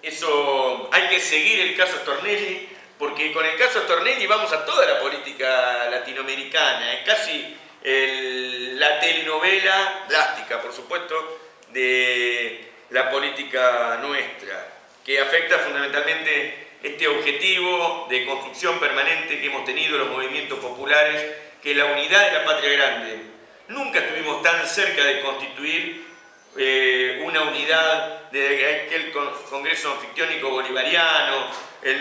Eso hay que seguir el caso Stornelli, porque con el caso Stornelli vamos a toda la política latinoamericana. Es casi la telenovela drástica, por supuesto, de la política nuestra, que afecta fundamentalmente este objetivo de construcción permanente que hemos tenido los movimientos populares, que es la unidad de la patria grande. Nunca estuvimos tan cerca de constituir una unidad de aquel Congreso Anfictiónico Bolivariano,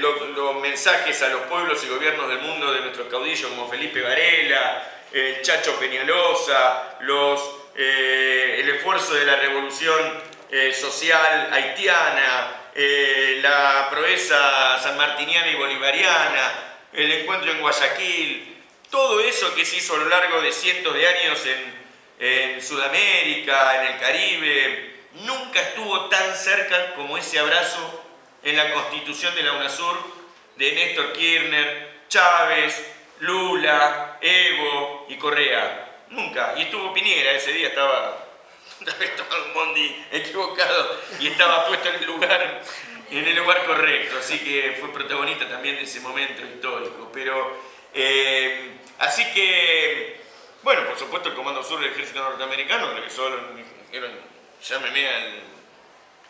los mensajes a los pueblos y gobiernos del mundo de nuestros caudillos como Felipe Varela, el Chacho Peñalosa, el esfuerzo de la revolución social haitiana, la proeza sanmartiniana y bolivariana, el encuentro en Guayaquil, todo eso que se hizo a lo largo de cientos de años en Sudamérica, en el Caribe, nunca estuvo tan cerca como ese abrazo en la constitución de la UNASUR de Néstor Kirchner, Chávez, Lula, Evo y Correa. Nunca. Y estuvo Piñera, ese día estaba un bondi equivocado y estaba puesto en el lugar correcto, así que fue protagonista también de ese momento histórico. Pero, así que, bueno, por supuesto el Comando Sur del Ejército Norteamericano, que solo dijeron, llámeme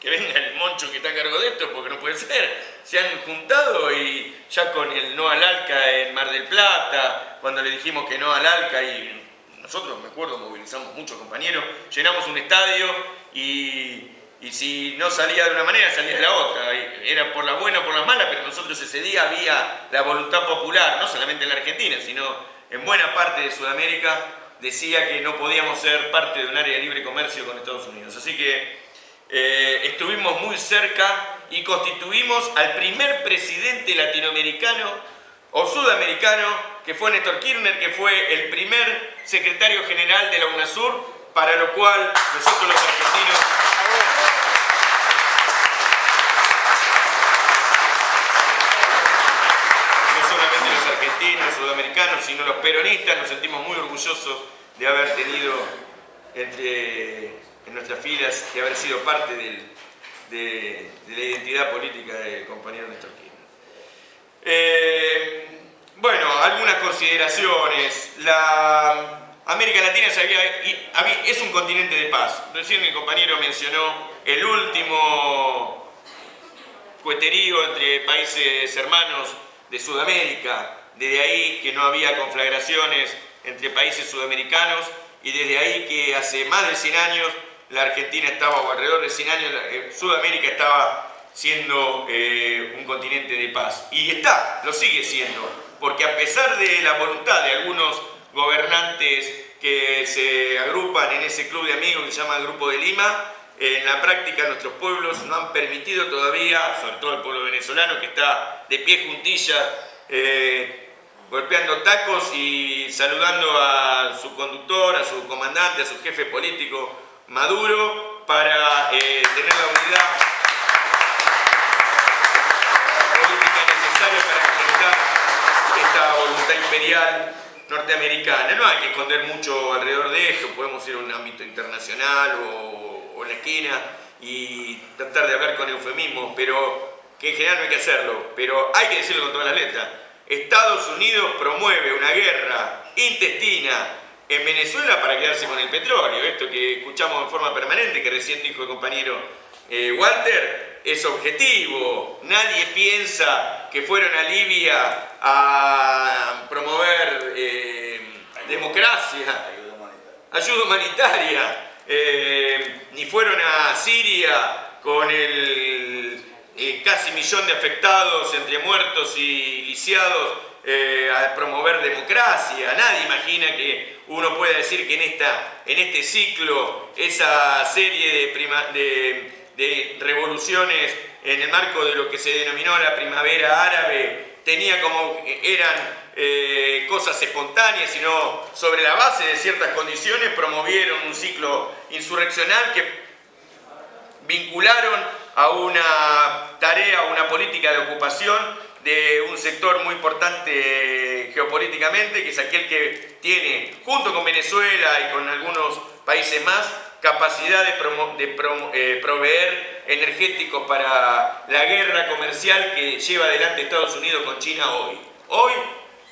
que venga el moncho que está a cargo de esto, porque no puede ser. Se han juntado y ya con el no al ALCA en Mar del Plata, cuando le dijimos que no al ALCA, y nosotros, me acuerdo, movilizamos muchos compañeros, llenamos un estadio y si no salía de una manera, salía de la otra. Era por la buena o por la mala, pero nosotros ese día había la voluntad popular, no solamente en la Argentina, sino en buena parte de Sudamérica, decía que no podíamos ser parte de un área de libre comercio con Estados Unidos. Así que estuvimos muy cerca y constituimos al primer presidente latinoamericano o sudamericano, que fue Néstor Kirchner, que fue el primer secretario general de la UNASUR, para lo cual nosotros los argentinos no solamente los argentinos, sudamericanos, sino los peronistas, nos sentimos muy orgullosos de haber tenido en nuestras filas, de haber sido parte de la identidad política del compañero Néstor Kirchner. Bueno, algunas consideraciones. La América Latina es un continente de paz. Recién el compañero mencionó el último cueterío entre países hermanos de Sudamérica. Desde ahí que no había conflagraciones entre países sudamericanos, y desde ahí que hace más de 100 años la Argentina estaba, o alrededor de 100 años, Sudamérica estaba siendo un continente de paz. Y lo sigue siendo. Porque a pesar de la voluntad de algunos gobernantes que se agrupan en ese club de amigos que se llama el Grupo de Lima, en la práctica nuestros pueblos no han permitido todavía, sobre todo el pueblo venezolano que está de pie juntilla, golpeando tacos y saludando a su conductor, a su comandante, a su jefe político Maduro, para tener la unidad política necesaria para enfrentar esta voluntad imperial norteamericana. No hay que esconder mucho alrededor de esto, podemos ir a un ámbito internacional o en la esquina y tratar de hablar con eufemismos, pero que en general no hay que hacerlo, pero hay que decirlo con todas las letras. Estados Unidos promueve una guerra intestina en Venezuela para quedarse con el petróleo. Esto que escuchamos en forma permanente, que recién dijo el compañero Walter, es objetivo. Nadie piensa que fueron a Libia a promover democracia, ayuda humanitaria, ni fueron a Siria con el casi 1 millón de afectados entre muertos y lisiados a promover democracia. Nadie imagina que uno pueda decir que en este ciclo, esa serie de revoluciones en el marco de lo que se denominó la primavera árabe, tenía como eran cosas espontáneas, sino sobre la base de ciertas condiciones promovieron un ciclo insurreccional que vincularon a una tarea, a una política de ocupación de un sector muy importante geopolíticamente, que es aquel que tiene, junto con Venezuela y con algunos países más, capacidad de proveer energéticos para la guerra comercial que lleva adelante Estados Unidos con China hoy. Hoy,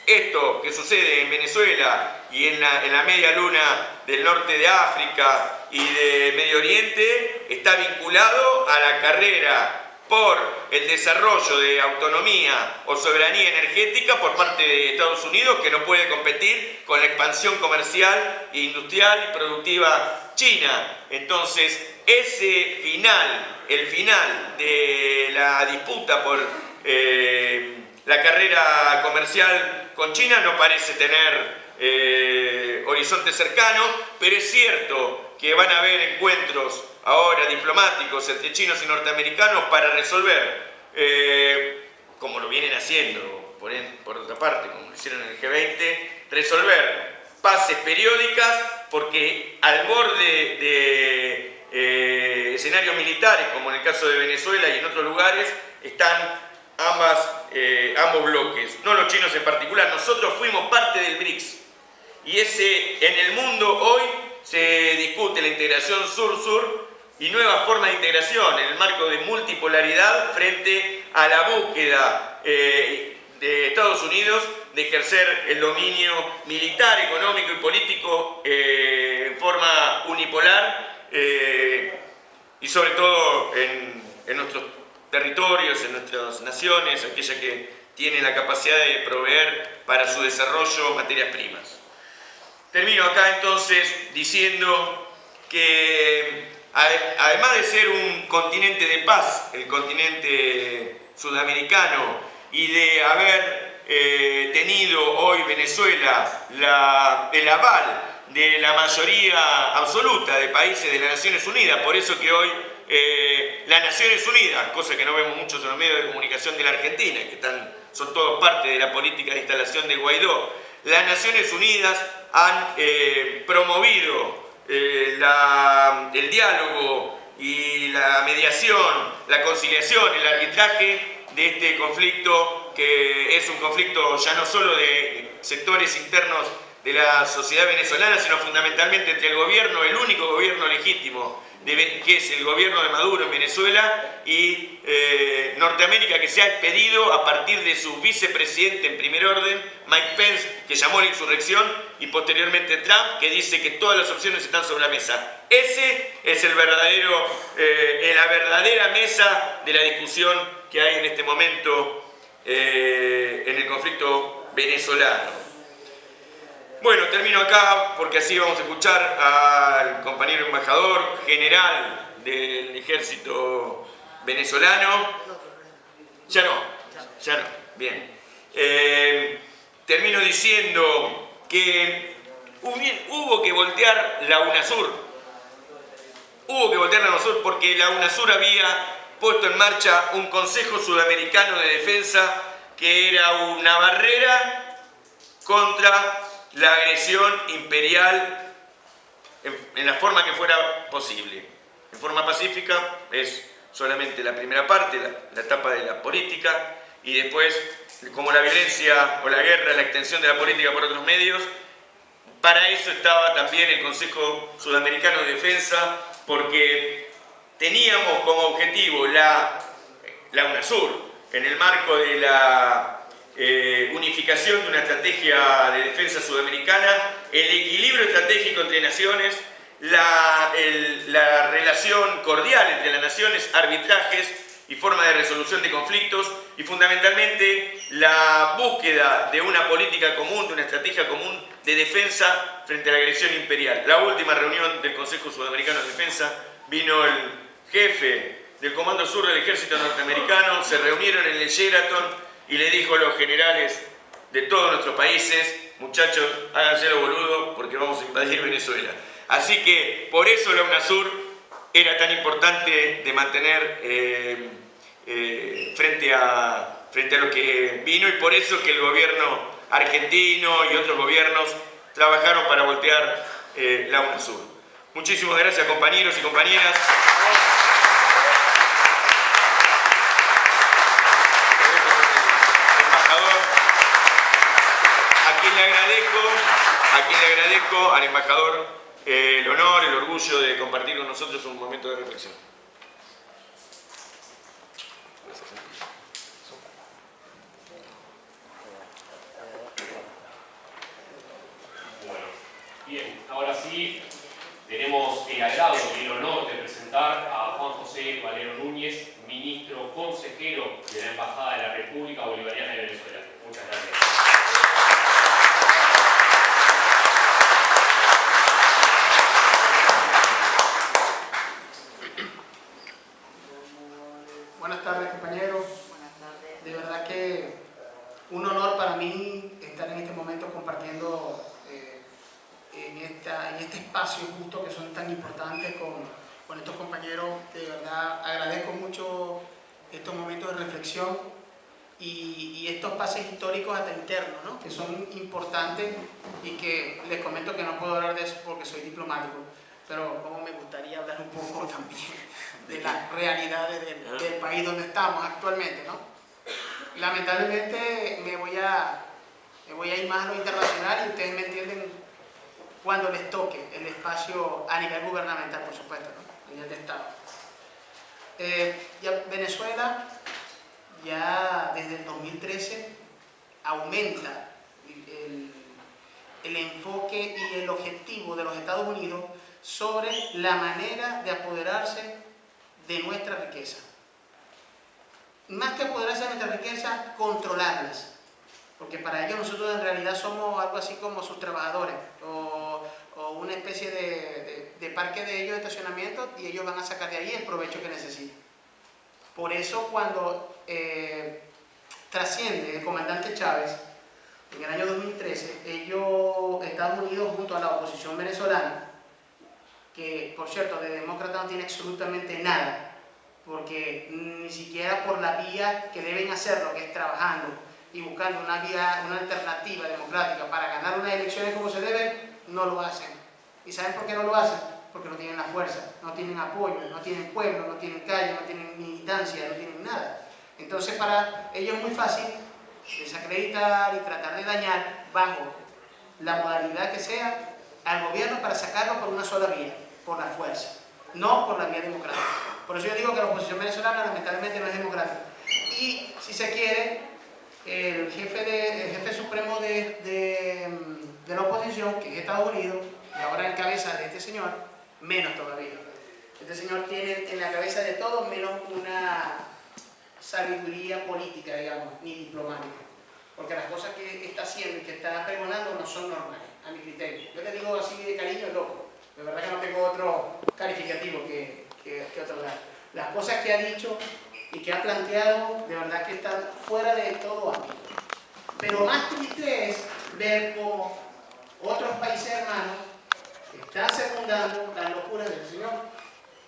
esto que sucede en Venezuela y en la media luna del norte de África y de Medio Oriente está vinculado a la carrera por el desarrollo de autonomía o soberanía energética por parte de Estados Unidos, que no puede competir con la expansión comercial, industrial y productiva china. Entonces, ese final, el final de la disputa por la carrera comercial con China no parece tener horizonte cercano, pero es cierto que van a haber encuentros ahora diplomáticos entre chinos y norteamericanos para resolver, como lo vienen haciendo por otra parte, como lo hicieron en el G20, resolver paces periódicas, porque al borde de escenarios militares, como en el caso de Venezuela y en otros lugares, están ambos bloques, no los chinos en particular. Nosotros fuimos parte del BRICS y en el mundo hoy se discute la integración sur-sur y nuevas formas de integración en el marco de multipolaridad frente a la búsqueda de Estados Unidos de ejercer el dominio militar, económico y político en forma unipolar y sobre todo en nuestros territorios, en nuestras naciones, aquellas que tienen la capacidad de proveer para su desarrollo materias primas. Termino acá entonces diciendo que además de ser un continente de paz, el continente sudamericano, y de haber tenido hoy Venezuela el aval de la mayoría absoluta de países de las Naciones Unidas, por eso que hoy las Naciones Unidas, cosa que no vemos muchos en los medios de comunicación de la Argentina, que son todos parte de la política de instalación de Guaidó, las Naciones Unidas han promovido el diálogo y la mediación, la conciliación, el arbitraje de este conflicto, que es un conflicto ya no solo de sectores internos de la sociedad venezolana, sino fundamentalmente entre el gobierno, el único gobierno legítimo, que es el gobierno de Maduro en Venezuela, y Norteamérica, que se ha expedido a partir de su vicepresidente en primer orden, Mike Pence, que llamó a la insurrección, y posteriormente Trump, que dice que todas las opciones están sobre la mesa. Ese es la verdadera mesa de la discusión que hay en este momento en el conflicto venezolano. Bueno, termino acá porque así vamos a escuchar al compañero embajador general del ejército venezolano. Ya no, bien. Termino diciendo que hubo que voltear la UNASUR. Porque la UNASUR había puesto en marcha un Consejo Sudamericano de Defensa que era una barrera contra la agresión imperial en la forma que fuera posible. En forma pacífica es solamente la primera parte, la etapa de la política, y después, como la violencia o la guerra, la extensión de la política por otros medios. Para eso estaba también el Consejo Sudamericano de Defensa, porque teníamos como objetivo la UNASUR, en el marco de la unificación de una estrategia de defensa sudamericana, el equilibrio estratégico entre naciones, la relación cordial entre las naciones, arbitrajes y forma de resolución de conflictos, y fundamentalmente la búsqueda de una política común, de una estrategia común de defensa frente a la agresión imperial. La última reunión del Consejo Sudamericano de Defensa vino el jefe del Comando Sur del Ejército Norteamericano, se reunieron en el Sheraton y le dijo a los generales de todos nuestros países: muchachos, háganse los boludos porque vamos a invadir Venezuela. Así que por eso la UNASUR era tan importante de mantener frente a lo que vino, y por eso que el gobierno argentino y otros gobiernos trabajaron para voltear la UNASUR. Muchísimas gracias, compañeros y compañeras. A quien le agradezco, al embajador el honor, el orgullo de compartir con nosotros un momento de reflexión. Bueno, bien, ahora sí tenemos el agrado y el honor de presentar a Juan José Valero Núñez, ministro consejero de la Embajada de la República Bolivariana de Venezuela. Muchas gracias. Buenas tardes, compañeros. Buenas tardes. De verdad que un honor para mí estar en este momento compartiendo en este espacio justo que son tan importantes con estos compañeros. De verdad agradezco mucho estos momentos de reflexión y estos pases históricos hasta internos, ¿no? Que son importantes y que les comento que no puedo hablar de eso porque soy diplomático, pero como me gustaría hablar un poco también de las realidades del país donde estamos actualmente, ¿no? Lamentablemente me voy a ir más a lo internacional y ustedes me entienden cuando les toque el espacio a nivel gubernamental, por supuesto, ¿no? A nivel de Estado. Venezuela ya desde el 2013 aumenta el enfoque y el objetivo de los Estados Unidos sobre la manera de apoderarse de nuestra riqueza. Más que apoderarse de nuestra riqueza, controlarlas. Porque para ellos nosotros en realidad somos algo así como sus trabajadores o una especie de parque de ellos de estacionamiento y ellos van a sacar de ahí el provecho que necesitan. Por eso cuando trasciende el comandante Chávez en el año 2013, Estados Unidos junto a la oposición venezolana, que por cierto de demócrata no tiene absolutamente nada, porque ni siquiera por la vía que deben hacerlo, que es trabajando y buscando una alternativa democrática para ganar unas elecciones como se debe, no lo hacen. ¿Y saben por qué no lo hacen? Porque no tienen la fuerza, no tienen apoyo, no tienen pueblo, no tienen calle, no tienen militancia, no tienen nada. Entonces para ellos es muy fácil desacreditar y tratar de dañar bajo la modalidad que sea al gobierno para sacarlo por una sola vía, por la fuerza, no por la vía democrática. Por eso yo digo que la oposición venezolana lamentablemente no es democrática. Y si se quiere, el jefe supremo de la oposición, que es Estados Unidos, y ahora en cabeza de este señor, menos todavía. Este señor tiene en la cabeza de todo menos una sabiduría política, digamos, ni diplomática. Porque las cosas que está haciendo y que está pregonando no son normales, a mi criterio. Yo le digo así de cariño, loco. De verdad que no tengo otro calificativo que otro lado. Las cosas que ha dicho y que ha planteado, de verdad que están fuera de todo ámbito. Pero más triste es ver cómo otros países hermanos están secundando las locuras del señor,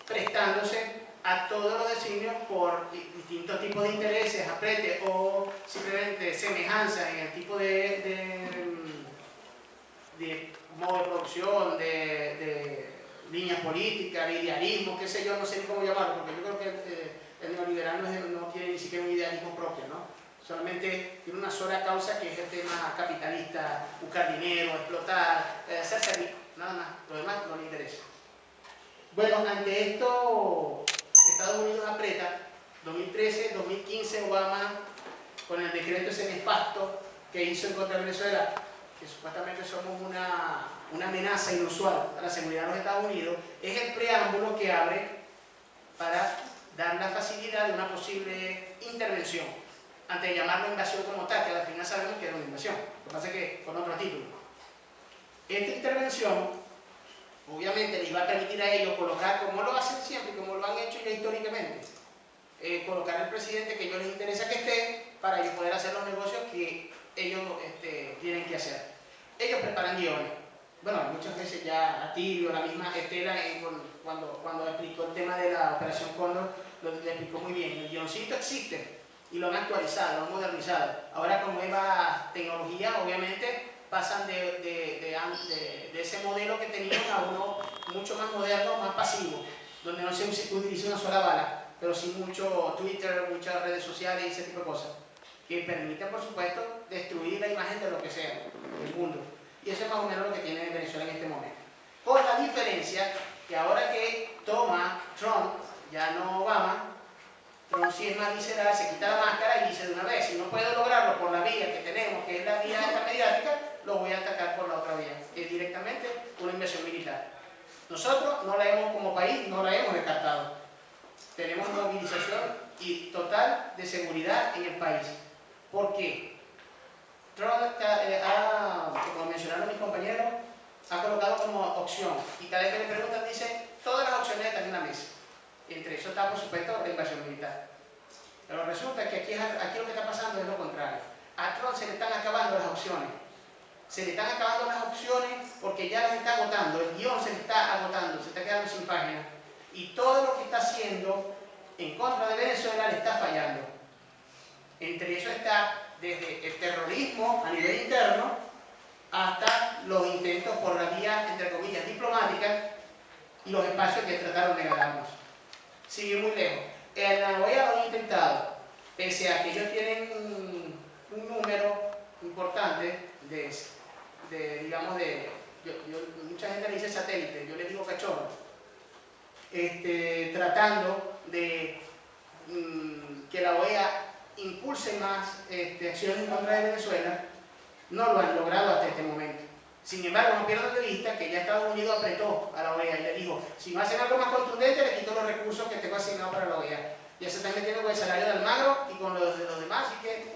prestándose a todos los designios por distintos tipos de intereses, aprete o simplemente semejanzas en el tipo de modo de producción, de líneas políticas, de idealismo, qué sé yo, no sé ni cómo llamarlo, porque yo creo que el neoliberal no tiene ni siquiera un idealismo propio, ¿no? Solamente tiene una sola causa que es el tema capitalista, buscar dinero, explotar, hacerse rico, nada más, lo demás no le interesa. Bueno, ante esto Estados Unidos aprieta. 2013, 2015 Obama con el decreto ese nefasto que hizo en contra de Venezuela, que supuestamente somos una amenaza inusual a la seguridad de los Estados Unidos, es el preámbulo que abre para dar la facilidad de una posible intervención, antes de llamarlo invasión como tal, que al final sabemos que era una invasión, lo que pasa es que con otro título. Esta intervención obviamente les va a permitir a ellos colocar, como lo hacen siempre, como lo han hecho ya históricamente, colocar al presidente que a ellos les interesa que esté, para ellos poder hacer los negocios que ellos tienen que hacer. Ellos preparan guiones. Bueno, muchas veces ya Atilio, la misma Estela, cuando explicó el tema de la Operación Cóndor, lo explicó muy bien. El guioncito existe y lo han actualizado, lo han modernizado. Ahora con nuevas tecnologías, obviamente, pasan de ese modelo que tenían a uno mucho más moderno, más pasivo, donde no se utiliza una sola bala, pero sí mucho Twitter, muchas redes sociales y ese tipo de cosas, que permiten, por supuesto, destruir la imagen de lo que sea, del mundo. Y eso es más o menos lo que tiene Venezuela en este momento. con la diferencia que ahora que toma Trump, ya no Obama, Trump sí es más visceral, se quita la máscara y dice de una vez, si no puedo lograrlo por la vía que tenemos, que es la vía esta mediática, lo voy a atacar por la otra vía, que es directamente una inversión militar. Nosotros no la hemos, como país, no la hemos descartado. Tenemos movilización y total de seguridad en el país. ¿Por qué? Trump, como mencionaron mis compañeros, ha colocado como opción, y cada vez que le preguntan dice, todas las opciones están en la mesa. Entre eso está, por supuesto, la invasión militar. Pero resulta que aquí lo que está pasando es lo contrario. A Trump se le están acabando las opciones. Se le están acabando las opciones porque ya las está agotando, el guión se le está agotando, se está quedando sin páginas. Y todo lo que está haciendo en contra de Venezuela le está fallando. Entre eso está desde el terrorismo a nivel interno hasta los intentos por la vía, entre comillas, diplomática y los espacios que trataron de ganarnos. Sigue muy lejos. En la OEA lo han intentado, pese a que ellos tienen un número importante digamos, mucha gente le dice satélite, yo les digo cachorro, tratando de que la OEA impulse más acciones en contra de Venezuela, no lo han logrado hasta este momento. Sin embargo, no pierdan de vista que ya Estados Unidos apretó a la OEA y le dijo, si no hacen algo más contundente, le quito los recursos que tengo asignados para la OEA. Ya se están metiendo con el salario de Almagro y con los de los demás, así que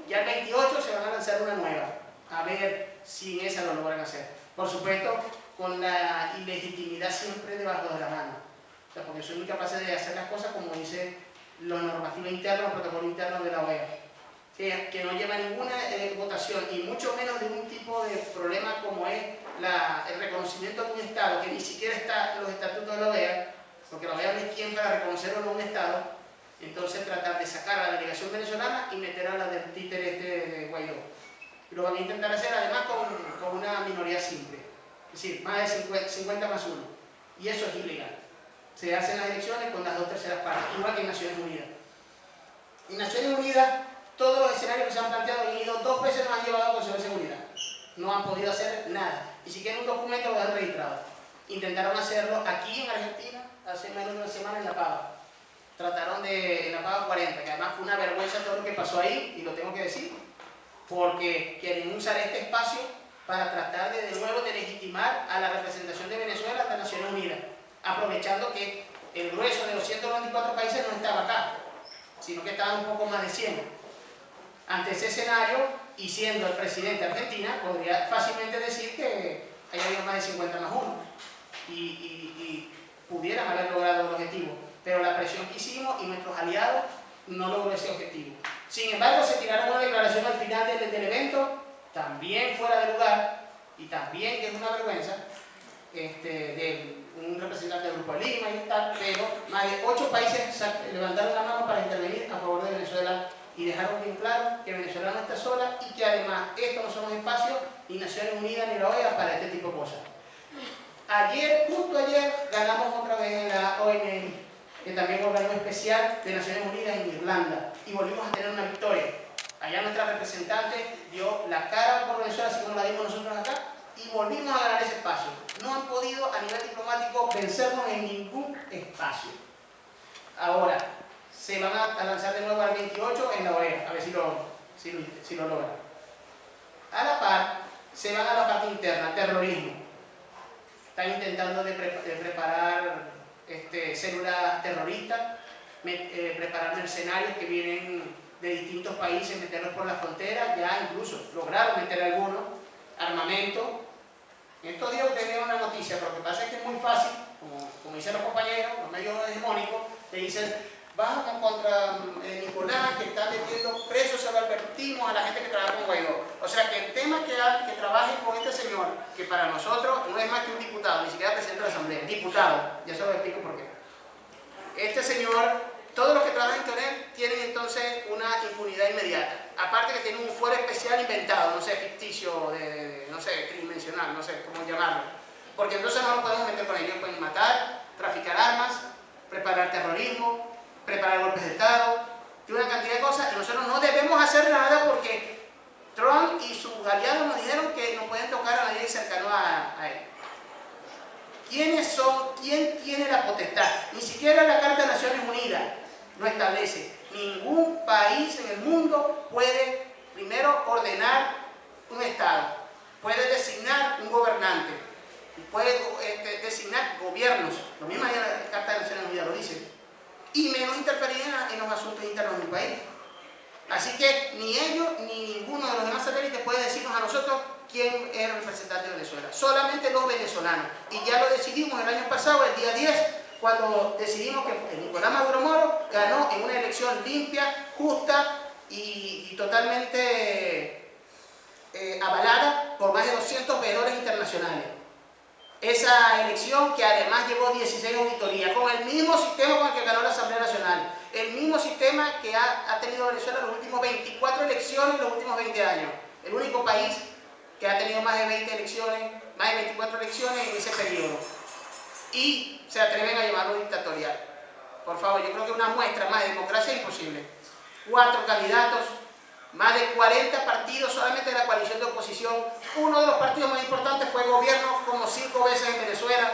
ya el 28 se van a lanzar una nueva, a ver si en esa lo logran hacer. Por supuesto, con la ilegitimidad siempre debajo de la mano. O sea, porque son incapaces de hacer las cosas como dice la normativa interna, el protocolo interno de la OEA. Que no lleva ninguna votación y mucho menos de un tipo de problema como es el reconocimiento de un Estado, que ni siquiera está en los estatutos de la OEA, porque la OEA no es quien para reconocer o no un Estado. Entonces tratar de sacar a la delegación venezolana y meter a la del títere de Guaidó. Y lo van a intentar hacer además con una minoría simple, es decir, más de 50 más 1. Y eso es ilegal. Se hacen las elecciones con las 2/3 partes, igual que en Naciones Unidas. En Naciones Unidas, todos los escenarios que se han planteado han ido 2 veces, nos han llevado al Consejo de Seguridad. No han podido hacer nada. Ni siquiera un documento lo han registrado. Intentaron hacerlo aquí en Argentina, hace menos de una semana en La Pava. Trataron en La Pava 40, que además fue una vergüenza todo lo que pasó ahí, y lo tengo que decir, porque quieren usar este espacio para tratar de nuevo de legitimar a la representación de Venezuela ante Naciones Unidas, aprovechando que el grueso de los 194 países no estaba acá, sino que estaban un poco más de 100. Ante ese escenario, y siendo el presidente de Argentina, podría fácilmente decir que ahí había más de 50 más 1 y pudieran haber logrado el objetivo, pero la presión que hicimos y nuestros aliados no logró ese objetivo. Sin embargo, se tiraron una declaración al final del evento, también fuera de lugar, y también, que es una vergüenza, de un representante del Grupo de Lima y tal, pero más de 8 países levantaron la mano para intervenir a favor de Venezuela y dejaron bien claro que Venezuela no está sola y que además estos no son los espacios ni Naciones Unidas ni la OEA para este tipo de cosas. Justo ayer, ganamos otra vez en la ONU, que también es un organismo especial de Naciones Unidas en Irlanda, y volvimos a tener una victoria. Allá nuestra representante dio la cara por Venezuela, así como la dimos nosotros acá, y volvimos a ganar ese espacio. No han podido a nivel diplomático vencernos en ningún espacio. Ahora, se van a lanzar de nuevo al 28 en la OEA, a ver si lo logran. A la par, se van a la parte interna, terrorismo. Están intentando de preparar células terroristas, preparar mercenarios que vienen de distintos países, meterlos por la frontera, ya incluso lograron meter algunos, armamento. En estos días ustedes vieron una noticia, pero lo que pasa es que es muy fácil, como dicen los compañeros, los medios hegemónicos, te dicen, bajan contra Nicolás, que está metiendo presos, se lo advertimos a la gente que trabaja con Guaidó. O sea que el tema que trabaje con este señor, que para nosotros no es más que un diputado, ni siquiera presidente de la Asamblea, diputado, ya se lo explico por qué. Este señor, todos los que trabajan con él tienen entonces una impunidad inmediata. Aparte que tienen un fuero especial inventado, no sé, ficticio, no sé, tridimensional, no sé cómo llamarlo. Porque entonces no nos podemos meter con ellos, pueden matar, traficar armas, preparar terrorismo, preparar golpes de Estado, y una cantidad de cosas, y nosotros no debemos hacer nada porque Trump y sus aliados nos dijeron que no pueden tocar a nadie cercano a él. ¿Quiénes son? ¿Quién tiene la potestad? Ni siquiera la Carta de Naciones Unidas lo establece. Ningún país en el mundo puede, primero, ordenar un Estado, puede designar un gobernante, puede designar gobiernos, lo mismo la Carta de Naciones Unidas lo dice, y menos interferir en los asuntos internos del país. Así que ni ellos ni ninguno de los demás satélites puede decirnos a nosotros quién es el representante de Venezuela, solamente los venezolanos. Y ya lo decidimos el año pasado, el día 10, cuando decidimos que Nicolás Maduro Moro ganó en una elección limpia, justa y totalmente avalada por más de 200 veedores internacionales. Esa elección que además llevó 16 auditorías, con el mismo sistema con el que ganó la Asamblea Nacional, el mismo sistema que ha tenido Venezuela en los últimos 24 elecciones en los últimos 20 años. El único país que ha tenido más de 20 elecciones, más de 24 elecciones en ese periodo. Y se atreven a llamarlo dictatorial. Por favor, yo creo que una muestra más de democracia es imposible. 4 candidatos, más de 40 partidos solamente de la coalición de oposición. Uno de los partidos más importantes fue gobierno como 5 veces en Venezuela.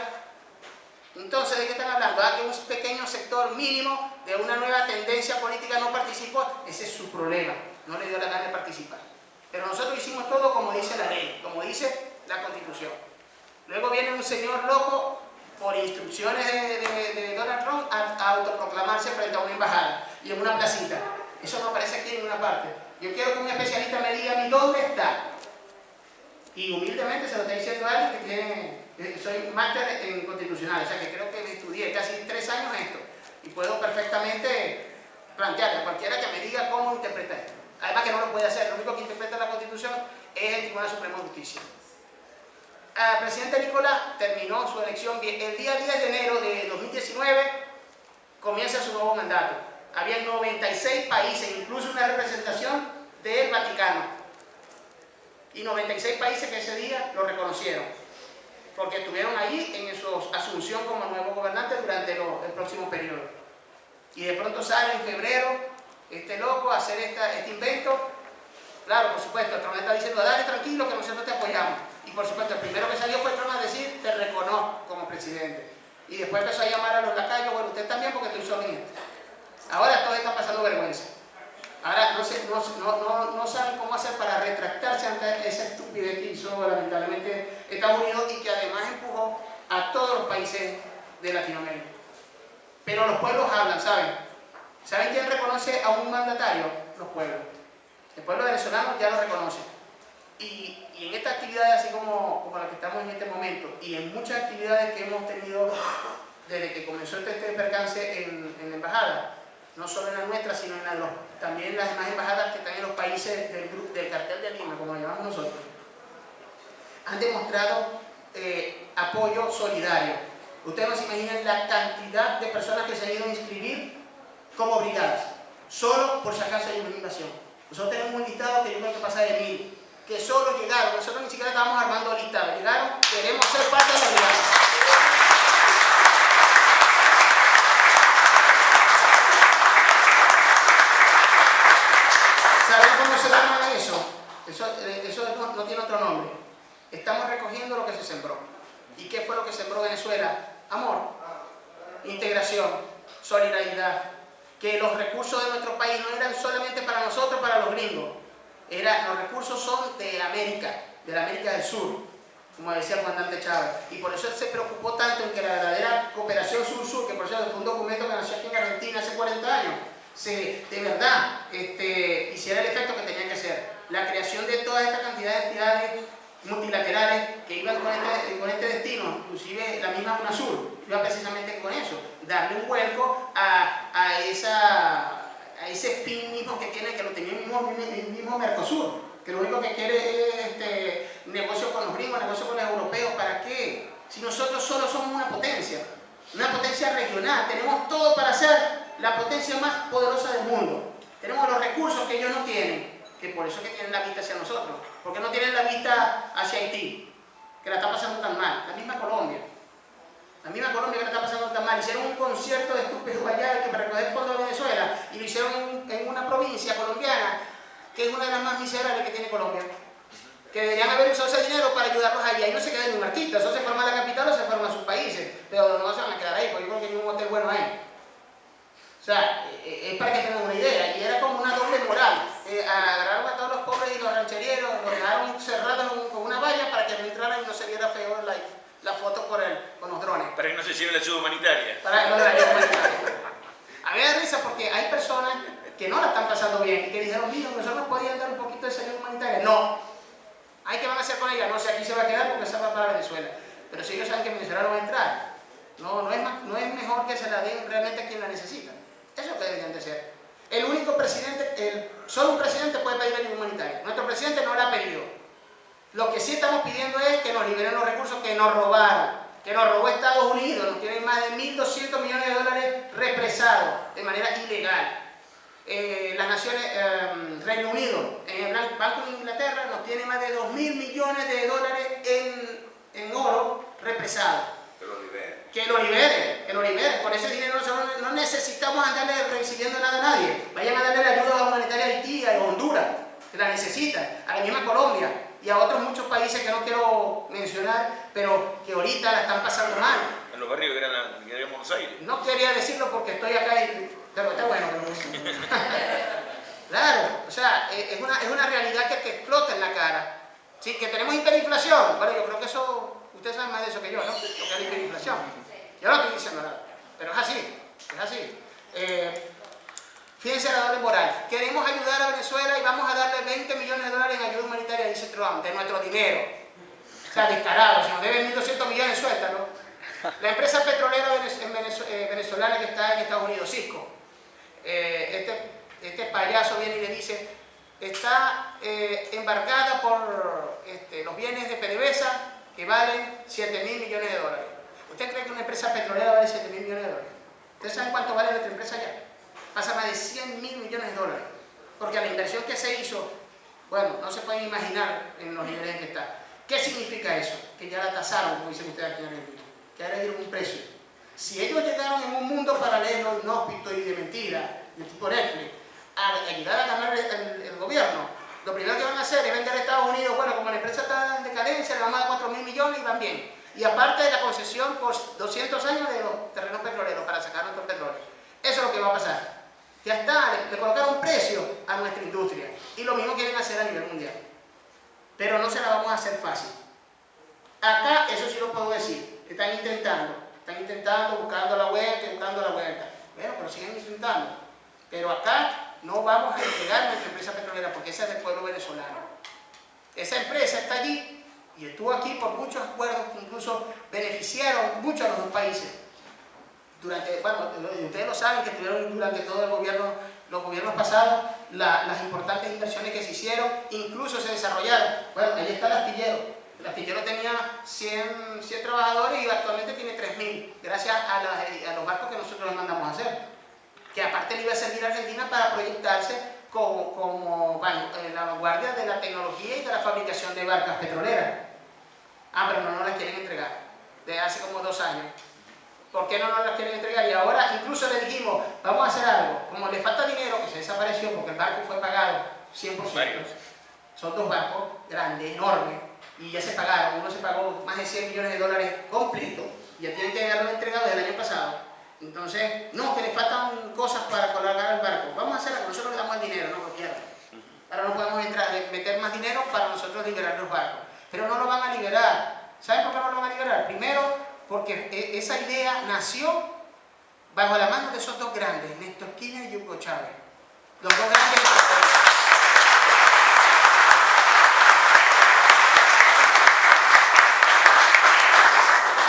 Entonces, ¿de qué están hablando? Que un pequeño sector mínimo de una nueva tendencia política no participó. Ese es su problema, no le dio la gana de participar. Pero nosotros hicimos todo como dice la ley, como dice la Constitución. Luego viene un señor loco, por instrucciones de Donald Trump, a autoproclamarse frente a una embajada y en una placita. Eso no aparece aquí en ninguna parte. Yo quiero que un especialista me diga a mí dónde está. Y humildemente se lo está diciendo a alguien que tiene, soy máster en constitucional, o sea que creo que estudié casi 3 años esto. Y puedo perfectamente plantear a cualquiera que me diga cómo interpreta esto. Además que no lo puede hacer, lo único que interpreta la Constitución es el Tribunal Supremo de Justicia. El presidente Nicolás terminó su elección el día 10 de enero de 2019, comienza su nuevo mandato. Había 96 países, incluso una representación del Vaticano. Y 96 países que ese día lo reconocieron, porque estuvieron allí en su asunción como nuevo gobernante durante el próximo periodo. Y de pronto sale en febrero este loco a hacer este invento. Claro, por supuesto, Trump está diciendo, dale tranquilo que nosotros te apoyamos. Y por supuesto, el primero que salió fue Trump a decir, te reconozco como presidente. Y después empezó a llamar a los lacayos, bueno, usted también porque estoy solo en esto. Ahora todos están pasando vergüenza. Ahora no saben cómo hacer para retractarse ante esa estupidez que hizo lamentablemente Estados Unidos y que además empujó a todos los países de Latinoamérica. Pero los pueblos hablan, ¿saben? ¿Saben quién reconoce a un mandatario? Los pueblos. El pueblo venezolano ya lo reconoce. Y en estas actividades, así como la que estamos en este momento, y en muchas actividades que hemos tenido desde que comenzó este percance en la embajada, no solo en la nuestra, sino también en las demás embajadas que están en los países del cartel de Lima, como lo llamamos nosotros, han demostrado apoyo solidario. Ustedes no se imaginan la cantidad de personas que se han ido a inscribir como brigadas, solo por si acaso hay una invasión. Nosotros tenemos un listado que yo creo que pasa de 1000, que solo llegaron, nosotros ni siquiera estábamos armando listados, llegaron, queremos ser parte de la brigada. ¿Saben cómo se llama eso? Eso no tiene otro nombre. Estamos recogiendo lo que se sembró. ¿Y qué fue lo que sembró Venezuela? Amor, integración, solidaridad. Que los recursos de nuestro país no eran solamente para nosotros, para los gringos. Los recursos son de América, de la América del Sur, como decía el comandante Chávez. Y por eso él se preocupó tanto en que la verdadera cooperación sur-sur, que por cierto fue un documento que nació aquí en Argentina hace 40 años, de verdad hiciera el efecto que tenía que hacer. La creación de toda esta cantidad de entidades multilaterales que iban con este destino, inclusive la misma UNASUR, iba precisamente con eso, darle un vuelco a ese fin mismo que tiene, que lo tenía el mismo Mercosur, que lo único que quiere es negocio con los gringos, negocio con los europeos. ¿Para qué? Si nosotros solo somos una potencia regional, tenemos todo para ser la potencia más poderosa del mundo. Tenemos los recursos que ellos no tienen, que por eso es que tienen la vista hacia nosotros. ¿Por qué no tienen la vista hacia Haití, que la está pasando tan mal? La misma Colombia que la está pasando tan mal. Hicieron un concierto de estúpidos allá que para recoger fondos de Venezuela y lo hicieron en una provincia colombiana que es una de las más miserables que tiene Colombia. que deberían haber usado ese dinero para ayudarlos allá y no se queden en un artista. Eso se forma en la capital o se forma en sus países, pero no se van a quedar ahí, porque yo creo que ni un hotel bueno hay. O sea, es para que tengan una idea, y era como una doble moral. Agarraron a todos los pobres y los rancherieros, los dejaron cerrados con una valla para que no entraran y no se viera feo la foto con los drones. Para que no se lleve la ayuda humanitaria. Para que no la ayuda humanitaria. A mí me da risa porque hay personas que no la están pasando bien y que dijeron, mira, nosotros podíamos dar un poquito de ayuda humanitaria. No. ¿Qué van a hacer con ella? No sé, aquí se va a quedar porque se va para Venezuela. Pero si ellos saben que Venezuela no va a entrar, no es mejor que se la den realmente a quien la necesita. Eso es lo que deberían de ser. El único presidente, solo un presidente puede pedir ayuda humanitaria. Nuestro presidente no la ha pedido. Lo que sí estamos pidiendo es que nos liberen los recursos que nos robaron, que nos robó Estados Unidos. Nos tienen más de 1.200 millones de dólares represados de manera ilegal. Las naciones, Reino Unido, en el Banco de Inglaterra nos tiene más de 2.000 millones de dólares en oro represado. Que lo liberen. Con ese dinero no necesitamos andarle recibiendo nada a nadie. Vayan a darle la ayuda humanitaria a Haití, a Honduras, que la necesitan, a la misma Colombia y a otros muchos países que no quiero mencionar, pero que ahorita la están pasando mal. En los barrios que eran Buenos Aires. No quería decirlo porque estoy acá pero está bueno. Claro, o sea, es una realidad que te explota en la cara. Sí, que tenemos hiperinflación. Bueno, yo creo que eso... Ustedes saben más de eso que yo, ¿no? Lo que es la hiperinflación. Yo no estoy diciendo nada, pero es así, es así. Fíjense la doble moral. Queremos ayudar a Venezuela y vamos a darle 20 millones de dólares en ayuda humanitaria, dice Trump, de nuestro dinero. O sea, descarado, si nos deben 1.200 millones, suéltalo. La empresa petrolera venezolana que está en Estados Unidos, Cisco, este payaso viene y le dice, está embargada por los bienes de PDVSA, que valen 7.000 millones de dólares. ¿Usted cree que una empresa petrolera vale 7.000 millones de dólares? ¿Ustedes saben cuánto vale nuestra empresa ya? Pasa más de 100.000 millones de dólares. Porque la inversión que se hizo, bueno, no se pueden imaginar en los niveles en que está. ¿Qué significa eso? Que ya la tasaron, como dicen ustedes aquí en Argentina. Que ahora dieron un precio. Si ellos llegaron en un mundo paralelo, inhóspito y de mentira, de tipo Netflix, a ayudar a ganar el gobierno, lo primero que van a hacer es vender a Estados Unidos, bueno, como la empresa está en decadencia, le vamos a dar 4.000 millones y van bien. Y aparte de la concesión por 200 años de los terrenos petroleros para sacar nuestro petróleo. Eso es lo que va a pasar. Ya está, le colocaron un precio a nuestra industria. Y lo mismo quieren hacer a nivel mundial. Pero no se la vamos a hacer fácil. Acá, eso sí lo puedo decir, están intentando, buscando la vuelta. Bueno, pero siguen intentando. Pero acá no vamos a entregar nuestra empresa petrolera porque esa es del pueblo venezolano. Esa empresa está allí y estuvo aquí por muchos acuerdos que incluso beneficiaron mucho a los dos países. Ustedes lo saben que estuvieron durante todo los gobiernos pasados, las importantes inversiones que se hicieron, incluso se desarrollaron. Bueno, ahí está el astillero. El astillero tenía 100 trabajadores y actualmente tiene 3.000, gracias a los barcos que nosotros les mandamos a hacer. Que aparte le iba a servir a Argentina para proyectarse como la vanguardia de la tecnología y de la fabricación de barcas petroleras. Pero no nos las quieren entregar, desde hace como 2 años. ¿Por qué no nos las quieren entregar? Y ahora incluso le dijimos, vamos a hacer algo, como le falta dinero, que se desapareció porque el barco fue pagado 100%. Son 2 barcos grandes, enormes, y ya se pagaron. Uno se pagó más de 100 millones de dólares completo, y ya tienen que haberlo entregado desde el año pasado. Entonces, no, que le faltan cosas para colocar el barco. Vamos a hacerlo, nosotros le damos el dinero, no lo quieran. Ahora no podemos meter más dinero para nosotros liberar los barcos. Pero no lo van a liberar. ¿Saben por qué no lo van a liberar? Primero, porque esa idea nació bajo la mano de esos 2 grandes, Néstor Kirchner y Hugo Chávez. Los 2 grandes.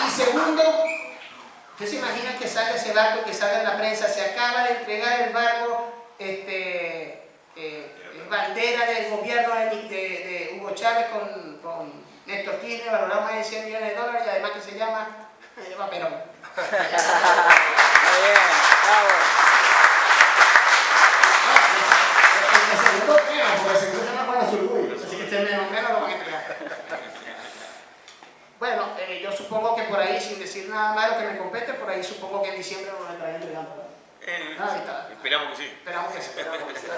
Y segundo, ¿ustedes se imaginan que salga ese barco, que salga en la prensa, se acaba de entregar el barco, bandera del gobierno de Hugo Chávez con Néstor Kirchner, valorado más de 100 millones de dólares y además que se llama Perón? Está bien, bravo. El segundo menos, porque el segundo se llama Juan Zurbuy, así que este menos lo van a entregar. Bueno, yo supongo que por ahí, sin decir nada malo que me compete, por ahí supongo que en diciembre nos lo estarán entregando. Esperamos que sí. Esperamos que sí.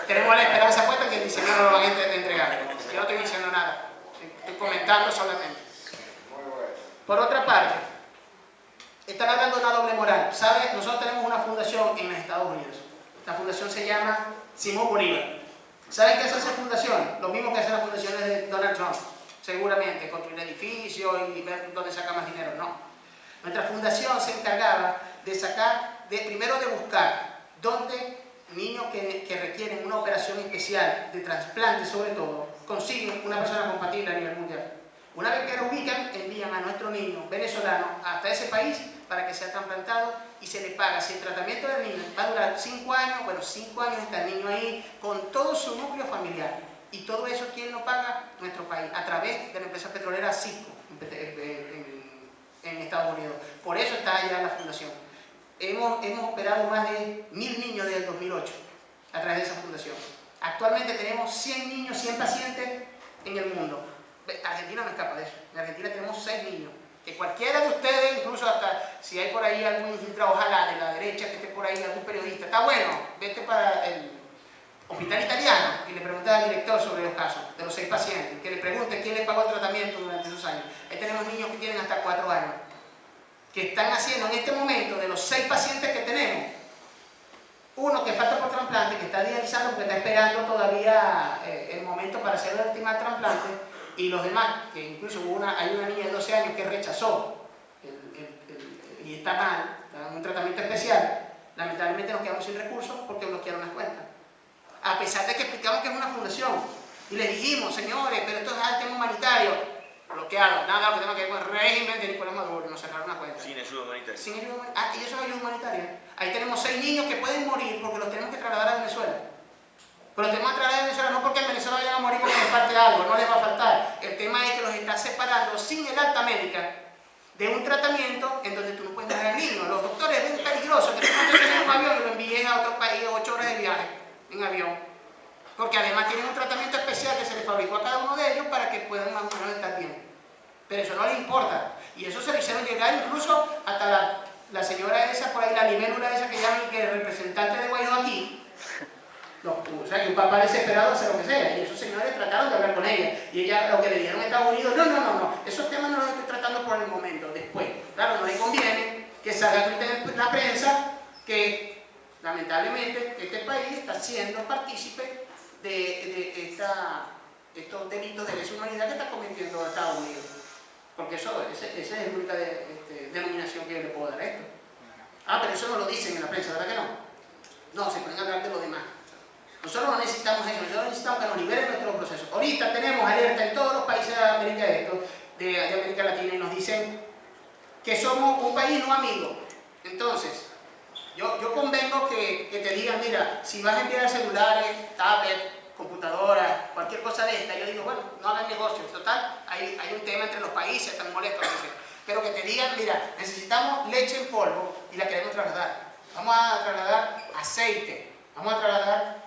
Tenemos la esperanza puesta que en diciembre nos lo van a entregar. Yo no estoy diciendo nada. ¿Sí? comentando solamente. Por otra parte, están hablando de una doble moral. ¿Sabe? Nosotros tenemos una fundación en los Estados Unidos. La fundación se llama Simón Bolívar. ¿Saben qué hace esa fundación? Lo mismo que hacen las fundaciones de Donald Trump. Seguramente, construir edificios y ver dónde saca más dinero. No. Nuestra fundación se encargaba de sacar, primero de buscar dónde niños que requieren una operación especial de trasplante, sobre todo, consiguen una persona compatible a nivel mundial. Una vez que lo ubican, envían a nuestro niño venezolano hasta ese país para que sea trasplantado y se le paga. Si el tratamiento del niño va a durar 5 años, bueno, 5 años está el niño ahí con todo su núcleo familiar. Y todo eso, ¿quién lo paga? Nuestro país, a través de la empresa petrolera Cisco en Estados Unidos. Por eso está allá la fundación. Hemos operado más de 1000 niños desde el 2008 a través de esa fundación. Actualmente tenemos 100 niños, 100 pacientes en el mundo. Argentina no escapa de eso. En Argentina tenemos 6 niños. Que cualquiera de ustedes, incluso hasta si hay por ahí algún infiltrado, ojalá de la derecha que esté por ahí, algún periodista, está bueno, vete para el hospital italiano y le pregunta al director sobre los casos de los 6 pacientes, que le pregunte quién le pagó el tratamiento durante esos años. Ahí tenemos niños que tienen hasta 4 años, que están haciendo en este momento, de los 6 pacientes que tenemos, uno que falta por trasplante, que está dializando porque está esperando todavía el momento para hacer el último trasplante, y los demás, que incluso hay una niña de 12 años que rechazó y está mal, está en un tratamiento especial. Lamentablemente nos quedamos sin recursos porque bloquearon las cuentas. A pesar de que explicamos que es una fundación y les dijimos, señores, pero esto es el tema humanitario, bloqueado, nada lo que tenga que ver con el régimen de Nicolás Maduro, nos cerraron una cuenta. Sin ayuda humanitaria. Sin ayuda humanitaria. Y eso es ayuda humanitaria. Ahí tenemos 6 niños que pueden morir porque los tenemos que trasladar a Venezuela. Pero los tenemos que trasladar a Venezuela no porque en Venezuela vayan a morir porque les falte algo, no les va a faltar. El tema es que los está separando sin el alta médica de un tratamiento en donde tú no puedes dejar al niño. Los doctores ven peligroso que tú no te en un avión y lo envíes a otro país 8 horas de viaje en avión. Porque además tienen un tratamiento especial que se les fabricó a cada uno de ellos para que puedan más o menos estar bien. Pero eso no les importa. Y eso se lo hicieron llegar incluso hasta la señora esa, por ahí, la libélula esa que llaman, que es representante de Guaidó aquí. No, o sea, que un papá desesperado hace lo que sea, y esos señores trataron de hablar con ella, y ella lo que le dijeron a Estados Unidos, no, esos temas no los estoy tratando por el momento, después. Claro, no le conviene que salga en la prensa que, lamentablemente, este país está siendo partícipe de estos delitos de lesa humanidad que está cometiendo Estados Unidos. Porque esa es la única denominación que yo le puedo dar a esto. Ah, pero eso no lo dicen en la prensa, ¿verdad que no? No, se pueden hablar de lo demás. Nosotros no necesitamos eso, nosotros necesitamos que nos liberen nuestros procesos. Ahorita tenemos alerta en todos los países de América Latina y nos dicen que somos un país no amigo. Entonces, yo convengo que te digan, mira, si vas a enviar celulares, tablets, computadoras, cualquier cosa de esta, yo digo, bueno, no hagan negocio, total, hay un tema entre los países, tan molesto, pero que te digan, mira, necesitamos leche en polvo y la queremos trasladar. Vamos a trasladar aceite, vamos a trasladar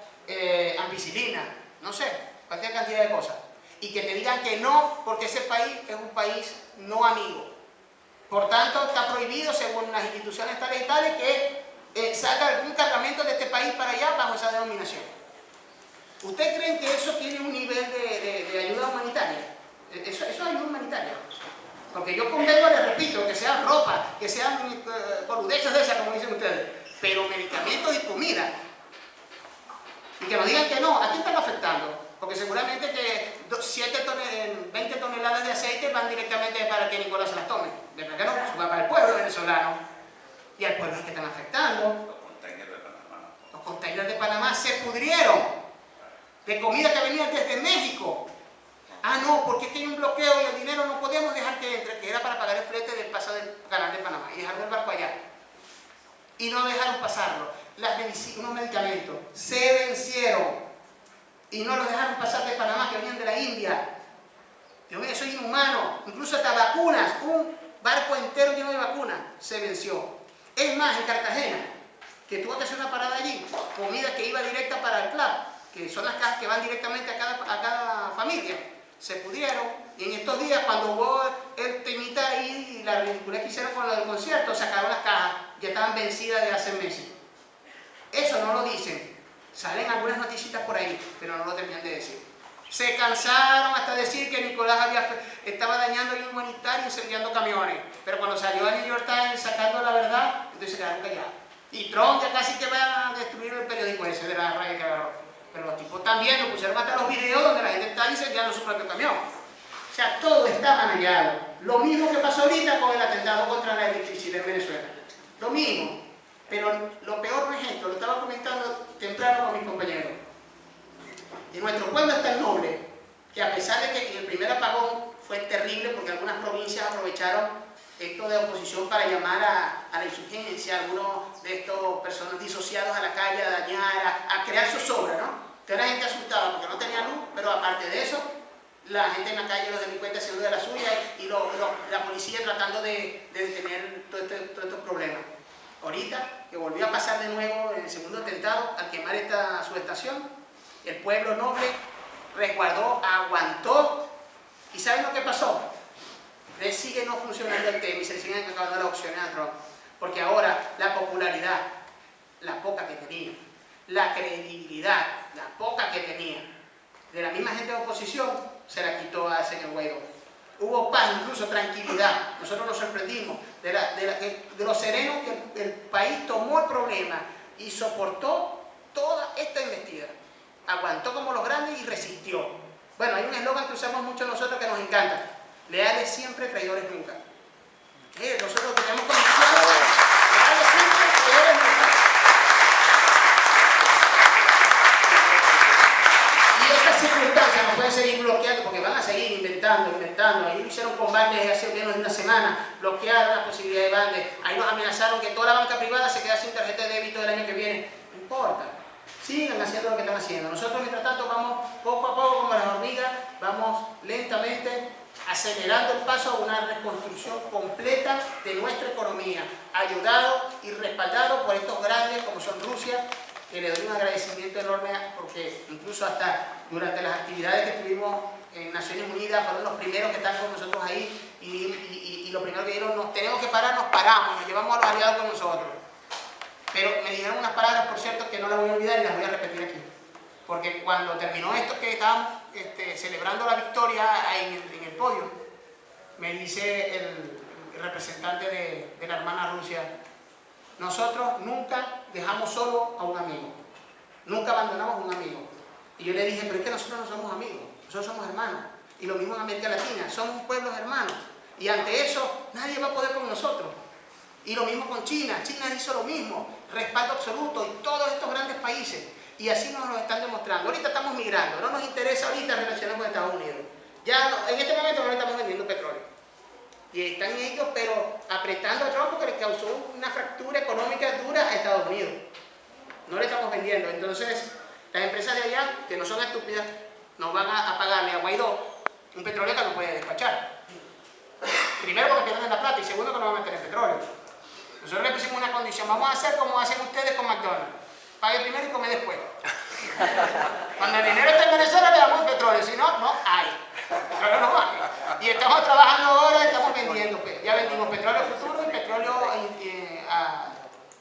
ampicilina, no sé, cualquier cantidad de cosas. Y que te digan que no, porque ese país es un país no amigo. Por tanto, está prohibido, según las instituciones tales y tales, que salga algún cargamento de este país para allá bajo esa denominación. ¿Ustedes creen que eso tiene un nivel de ayuda humanitaria? Eso es ayuda humanitaria. Porque yo convengo, les repito, que sean ropa, que sean boludeces de esas, como dicen ustedes, pero medicamentos y comida. Y que nos digan que no, ¿a quién están afectando? Porque seguramente que 20 toneladas de aceite van directamente para que Nicolás se las tome. ¿Verdad que no? Eso va para el pueblo venezolano. Y al pueblo es que están afectando. Los containers de Panamá se pudrieron de comida que venía desde México. Ah, no, porque es que hay un bloqueo y el dinero no podíamos dejar que entre, que era para pagar el flete del paso del canal de Panamá y dejar el barco allá. Y no dejaron pasarlo. Unos medicamentos se vencieron y no los dejaron pasar de Panamá, que venían de la India. Dios mío, eso es inhumano. Incluso hasta vacunas, un barco entero lleno de vacunas se venció. Es más, en Cartagena, que tuvo que hacer una parada allí, comida que iba directa para el club, que son las cajas que van directamente a cada familia, se pudieron. Y en estos días, cuando hubo el temita ahí y la ridiculez que hicieron con lo del concierto, sacaron las cajas, ya estaban vencidas de hace meses. Eso no lo dicen. Salen algunas noticias por ahí, pero no lo terminan de decir. Se cansaron hasta decir que Nicolás estaba dañando el humanitario y incendiando camiones. Pero cuando salió a New York Times sacando la verdad, entonces se quedaron callados. Y Trump ya casi que va a destruir el periódico ese de la raya que agarró. Pero los tipos también lo pusieron hasta los videos donde la gente está incendiando su propio camión. O sea, todo está manejado. Lo mismo que pasó ahorita con el atentado contra la electricidad en Venezuela. Lo mismo. Pero lo peor no es esto, lo estaba comentando temprano con mis compañeros. Y nuestro pueblo es tan noble que a pesar de que el primer apagón fue terrible porque algunas provincias aprovecharon esto de oposición para llamar a la insurgencia, algunos de estos personas disociados a la calle, a dañar, a crear zozobra, ¿no? Entonces la gente asustada porque no tenía luz, pero aparte de eso, la gente en la calle, los delincuentes haciendo de la suya y la policía tratando de detener todos estos problemas. Ahorita, que volvió a pasar de nuevo en el segundo atentado al quemar esta subestación, el pueblo noble resguardó, aguantó, y ¿saben lo que pasó? Le sigue no funcionando el tema y se le siguen acabando las opciones a Trump, porque ahora la popularidad, la poca que tenía, la credibilidad, la poca que tenía, de la misma gente de oposición, se la quitó al señor Guaidó. Hubo paz, incluso tranquilidad. Nosotros nos sorprendimos de lo sereno que el país tomó el problema y soportó toda esta investida. Aguantó como los grandes y resistió. Bueno, hay un eslogan que usamos mucho nosotros que nos encanta: leales siempre, traidores nunca. Nosotros tenemos convicción, leales siempre, traidores nunca. Y estas circunstancias nos pueden seguir bloqueando porque van a seguir inventando. Ahí hicieron combates hace menos de una semana, bloquearon la posibilidad de bandes. Ahí nos amenazaron que toda la banca privada se queda sin tarjeta de débito el año que viene. No importa. Sigan haciendo lo que están haciendo. Nosotros, mientras tanto, vamos poco a poco como las hormigas, vamos lentamente acelerando el paso a una reconstrucción completa de nuestra economía, ayudado y respaldado por estos grandes como son Rusia, que le doy un agradecimiento enorme porque incluso hasta durante las actividades que tuvimos en Naciones Unidas fueron los primeros que están con nosotros ahí y lo primero que dijeron: nos tenemos que parar, nos paramos, nos llevamos a los aliados con nosotros. Pero me dijeron unas palabras, por cierto, que no las voy a olvidar y las voy a repetir aquí. Porque cuando terminó esto que estábamos celebrando la victoria en el podio, me dice el representante de la hermana Rusia: nosotros nunca dejamos solo a un amigo, nunca abandonamos a un amigo. Y yo le dije: pero es que nosotros no somos amigos, nosotros somos hermanos. Y lo mismo en América Latina, somos pueblos hermanos. Y ante eso, nadie va a poder con nosotros. Y lo mismo con China. China hizo lo mismo, respaldo absoluto, y todos estos grandes países. Y así nos lo están demostrando. Ahorita estamos migrando, no nos interesa ahorita relacionarnos con Estados Unidos. Ya no, en este momento no le estamos vendiendo petróleo. Y están ellos, pero apretando a Trump porque le causó una fractura económica dura a Estados Unidos. No le estamos vendiendo. Entonces, las empresas de allá, que no son estúpidas, nos van a pagarle a Guaidó un petróleo que no puede despachar. Primero porque pierden la plata y segundo que no van a meter el petróleo. Nosotros le pusimos una condición: vamos a hacer como hacen ustedes con McDonald's. Pague primero y come después. Cuando el dinero está en Venezuela le damos el petróleo, si no, no hay. Petróleo no hay. Y estamos trabajando ahora, estamos vendiendo. Ya vendimos petróleo futuro y petróleo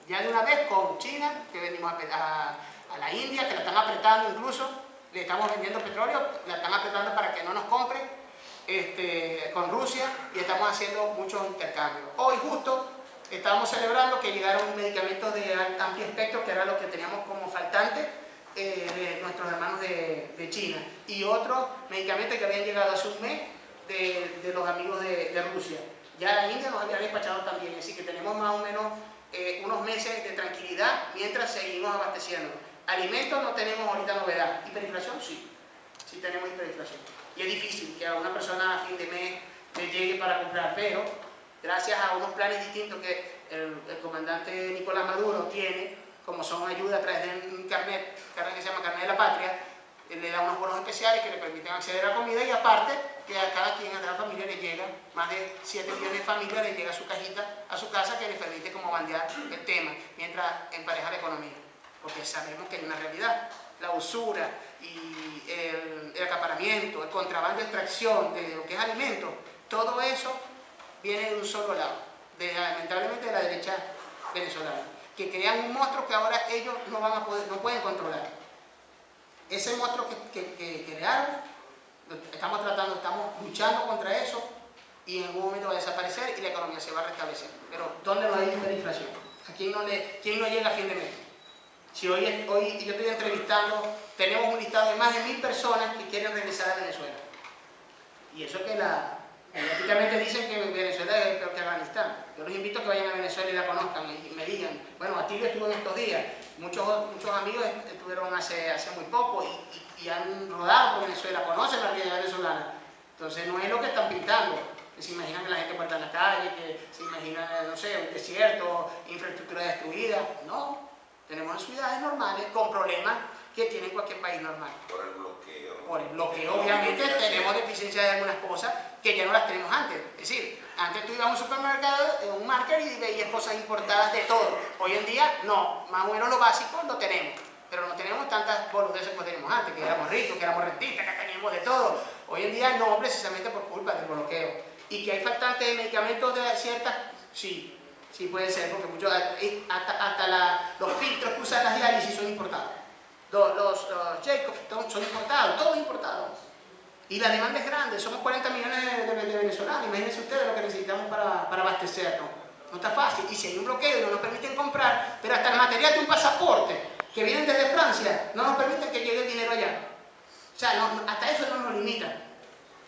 ya de una vez con China, que vendimos a la India, que la están apretando incluso. Le estamos vendiendo petróleo, la están apretando para que no nos compre. Con Rusia, y estamos haciendo muchos intercambios. Hoy justo estábamos celebrando que llegaron medicamentos de amplio espectro, que era lo que teníamos como faltante de nuestros hermanos de China, y otros medicamentos que habían llegado hace un mes de los amigos de Rusia. Ya la India nos había despachado también, así que tenemos más o menos unos meses de tranquilidad mientras seguimos abasteciendo. Alimentos no tenemos ahorita novedad. Hiperinflación sí tenemos hiperinflación. Y es difícil que a una persona a fin de mes le llegue para comprar, pero gracias a unos planes distintos que el comandante Nicolás Maduro tiene, como son ayuda a través de un carnet que se llama Carnet de la Patria, le da unos bonos especiales que le permiten acceder a la comida, y aparte que a cada quien, a cada familia le llega, más de 7 millones de familias le llega a su cajita, a su casa, que les permite como bandear el tema, mientras empareja la economía. Porque sabemos que hay una realidad: la usura y el acaparamiento, el contrabando de extracción de lo que es alimento, todo eso viene de un solo lado, lamentablemente de la derecha venezolana, que crean un monstruo que ahora ellos no pueden controlar. ese monstruo que crearon, estamos luchando contra eso y en algún momento va a desaparecer y la economía se va a restablecer. Pero ¿dónde no hay inflación? ¿A quién no llega a fin de mes? Si hoy yo estoy entrevistando, tenemos un listado de más de 1000 personas que quieren regresar a Venezuela. Y eso que mediáticamente dicen que Venezuela es peor que Afganistán. Yo los invito a que vayan a Venezuela y la conozcan y me digan, bueno, Atilio estuvo en estos días, muchos amigos estuvieron hace muy poco y han rodado por Venezuela, conocen la realidad venezolana. Entonces no es lo que están pintando, que se imaginan que la gente muerta en la calle, que se imaginan, no sé, un desierto, infraestructura destruida. No, tenemos ciudades normales con problemas que tiene cualquier país normal. Por el bloqueo. Por el bloqueo, obviamente, tenemos deficiencia de algunas cosas que ya no las tenemos antes. Es decir, antes tú ibas a un supermercado, un market y veías cosas importadas de todo. Hoy en día, no, más o menos lo básico lo tenemos. Pero no tenemos tantas boludeces como teníamos antes, que éramos ricos, que éramos rentistas, que teníamos de todo. Hoy en día no, precisamente por culpa del bloqueo. Y que hay faltantes de medicamentos de ciertas, sí puede ser, porque muchos, hasta los filtros que usan las diálisis son importados. Los Jacobs son importados, todos importados. Y la demanda es grande, somos 40 millones de venezolanos, imagínense ustedes lo que necesitamos para abastecernos. No está fácil, y si hay un bloqueo y no nos permiten comprar, pero hasta el material de un pasaporte que vienen desde Francia, no nos permiten que llegue el dinero allá. O sea, hasta eso no nos limitan.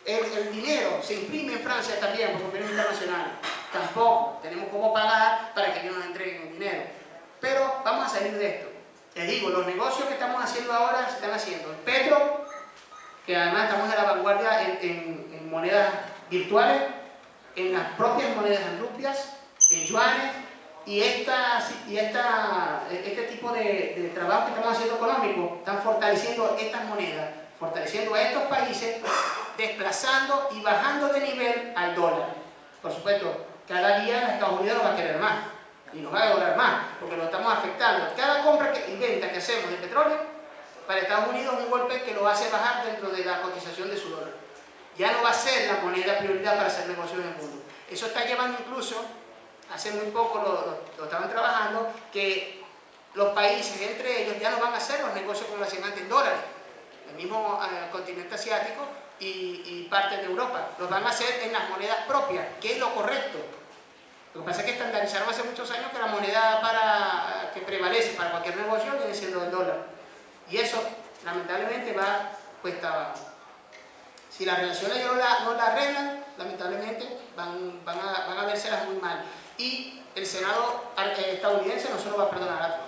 El dinero se imprime en Francia también por convenios internacionales. Tampoco tenemos cómo pagar para que ellos nos entreguen el dinero. Pero vamos a salir de esto. Les digo, los negocios que estamos haciendo ahora se están haciendo. El petro, que además estamos en la vanguardia en monedas virtuales, en las propias monedas en rupias, en yuanes, y este tipo de trabajo que estamos haciendo económico, están fortaleciendo estas monedas, fortaleciendo a estos países, desplazando y bajando de nivel al dólar. Por supuesto, cada día Estados Unidos nos va a querer más y nos va a cobrar más, porque lo estamos afectando. Cada compra y venta que hacemos de petróleo, para Estados Unidos es un golpe que lo hace bajar dentro de la cotización de su dólar. Ya no va a ser la moneda prioridad para hacer negocios en el mundo. Eso está llevando incluso, hace muy poco lo estaban trabajando, que los países entre ellos ya no van a hacer los negocios como lo hacían antes en dólares. El mismo continente asiático y parte de Europa, los van a hacer en las monedas propias, que es lo correcto. Lo que pasa es que estandarizaron hace muchos años que la moneda que prevalece para cualquier negocio viene siendo el dólar. Y eso, lamentablemente, va cuesta abajo. Si las relaciones no la arreglan, lamentablemente van a vérselas muy mal. Y el Senado estadounidense no se lo va a perdonar a todos.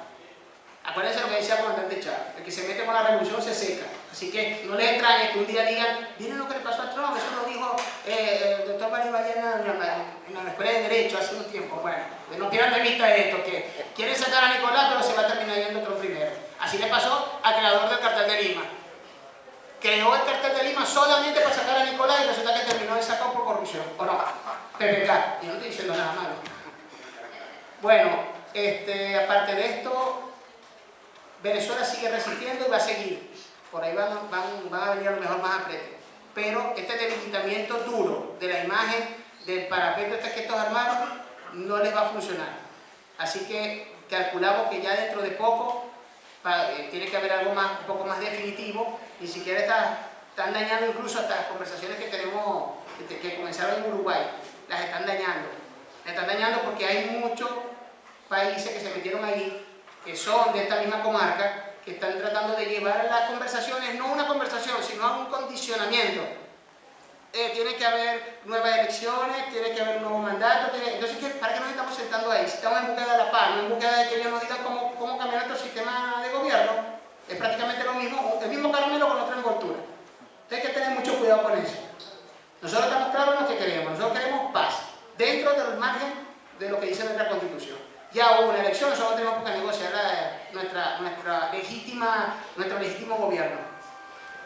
Acuérdense lo que decía el comandante Chávez, el que se mete con la revolución se seca. Así que no les extrañe que un día digan, miren lo que le pasó a Trump, eso lo dijo el doctor Mario Ballena en la Escuela de Derecho hace un tiempo. Bueno, no pierdan de vista esto, que quieren sacar a Nicolás, pero se va a terminar yendo Trump primero. Así le pasó al creador del Cartel de Lima. Creó el Cartel de Lima solamente para sacar a Nicolás y resulta que terminó de sacar por corrupción. ¿O no? PPK. Yo no estoy diciendo nada malo. Bueno, aparte de esto, Venezuela sigue resistiendo y va a seguir. Por ahí van a venir a lo mejor más aprietos. Pero este debilitamiento duro de la imagen del parapeto que estos armaron no les va a funcionar. Así que calculamos que ya dentro de poco tiene que haber algo un poco más definitivo. Ni siquiera están dañando incluso hasta las conversaciones que tenemos, que comenzaron en Uruguay. Las están dañando. Las están dañando porque hay muchos países que se metieron ahí, que son de esta misma comarca, que están tratando de llevar las conversaciones, no una conversación, sino un condicionamiento. Tiene que haber nuevas elecciones, tiene que haber un nuevo mandato. Entonces, ¿para qué nos estamos sentando ahí? Si estamos en búsqueda de la paz, no en búsqueda de que ellos nos digan cómo cambiar nuestro sistema de gobierno, es prácticamente lo mismo, el mismo caramelo con otra envoltura. Entonces hay que tener mucho cuidado con eso. Nosotros estamos claros en lo que queremos. Nosotros queremos paz, dentro del margen de lo que dice nuestra Constitución. Ya hubo una elección, nosotros tenemos que negociar nuestro legítimo gobierno.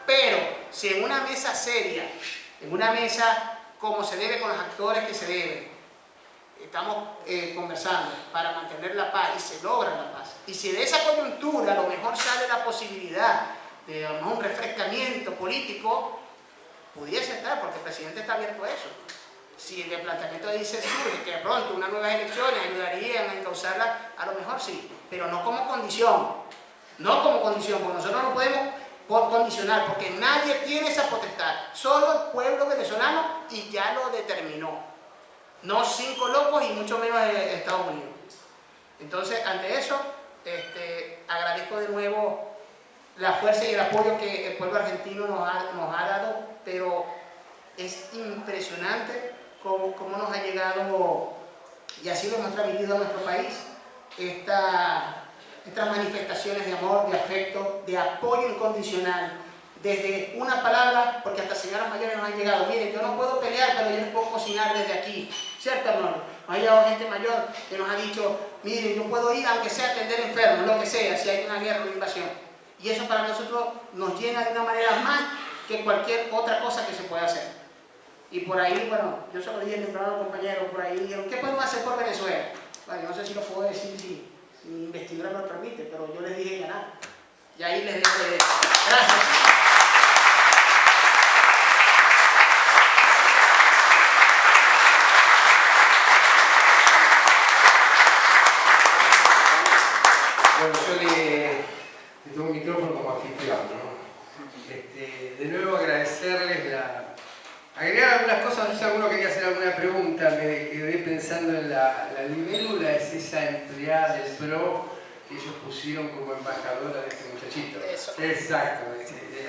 Pero si en una mesa seria, en una mesa como se debe, con los actores que se deben, estamos conversando para mantener la paz y se logra la paz, y si de esa coyuntura a lo mejor sale la posibilidad de un refrescamiento político, pudiese estar, porque el presidente está abierto a eso. Si el planteamiento dice surge que de pronto unas nuevas elecciones ayudarían a encauzarlas, a lo mejor sí, pero no como condición. No como condición, porque nosotros no podemos incondicional, porque nadie tiene esa potestad, solo el pueblo venezolano, y ya lo determinó. No 5 locos y mucho menos Estados Unidos. Entonces, ante eso, agradezco de nuevo la fuerza y el apoyo que el pueblo argentino nos ha dado, pero es impresionante cómo nos ha llegado, y así lo hemos transmitido a nuestro país, estas manifestaciones de amor, de afecto, de apoyo incondicional, desde una palabra, porque hasta señoras mayores nos han llegado, miren, yo no puedo pelear, pero yo les puedo cocinar desde aquí, ¿cierto, hermano? Nos ha llegado gente mayor que nos ha dicho, miren, yo puedo ir aunque sea a atender enfermos, lo que sea, si hay una guerra o una invasión. Y eso para nosotros nos llena de una manera más que cualquier otra cosa que se pueda hacer. Y por ahí, bueno, yo se lo dije temprano a los compañeros, por ahí dijeron, ¿qué podemos hacer por Venezuela? Bueno, yo no sé si lo puedo decir si mi investidura me lo permite, pero yo les dije ya nada. Y ahí les dejo de... Gracias. Bueno, yo le tomo un micrófono como anfitrión, ¿no? De nuevo agradecerles agregar algunas cosas, no sé si alguno quería hacer alguna pregunta, me quedé pensando en la libélula, es esa empleada del PRO que ellos pusieron como embajadora de este muchachito. Eso. Exacto,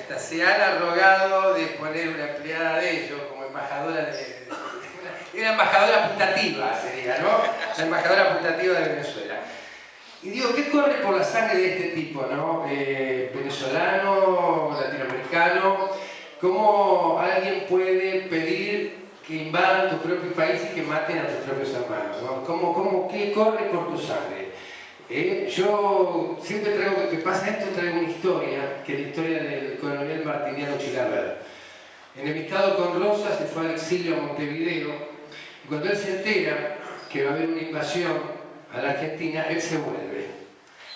hasta se han arrogado de poner una empleada de ellos como embajadora una embajadora putativa sería, ¿no? La embajadora putativa de Venezuela. Y digo, ¿qué corre por la sangre de este tipo, no? Venezolano, latinoamericano, ¿cómo alguien puede pedir que invadan tu propio país y que maten a tus propios hermanos, ¿no? ¿Qué corre por tu sangre? Yo siempre traigo, que pasa esto, traigo una historia, que es la historia del coronel Martiniano Chilaver. Enemistado con Rosa, se fue al exilio a Montevideo, y cuando él se entera que va a haber una invasión a la Argentina, él se vuelve.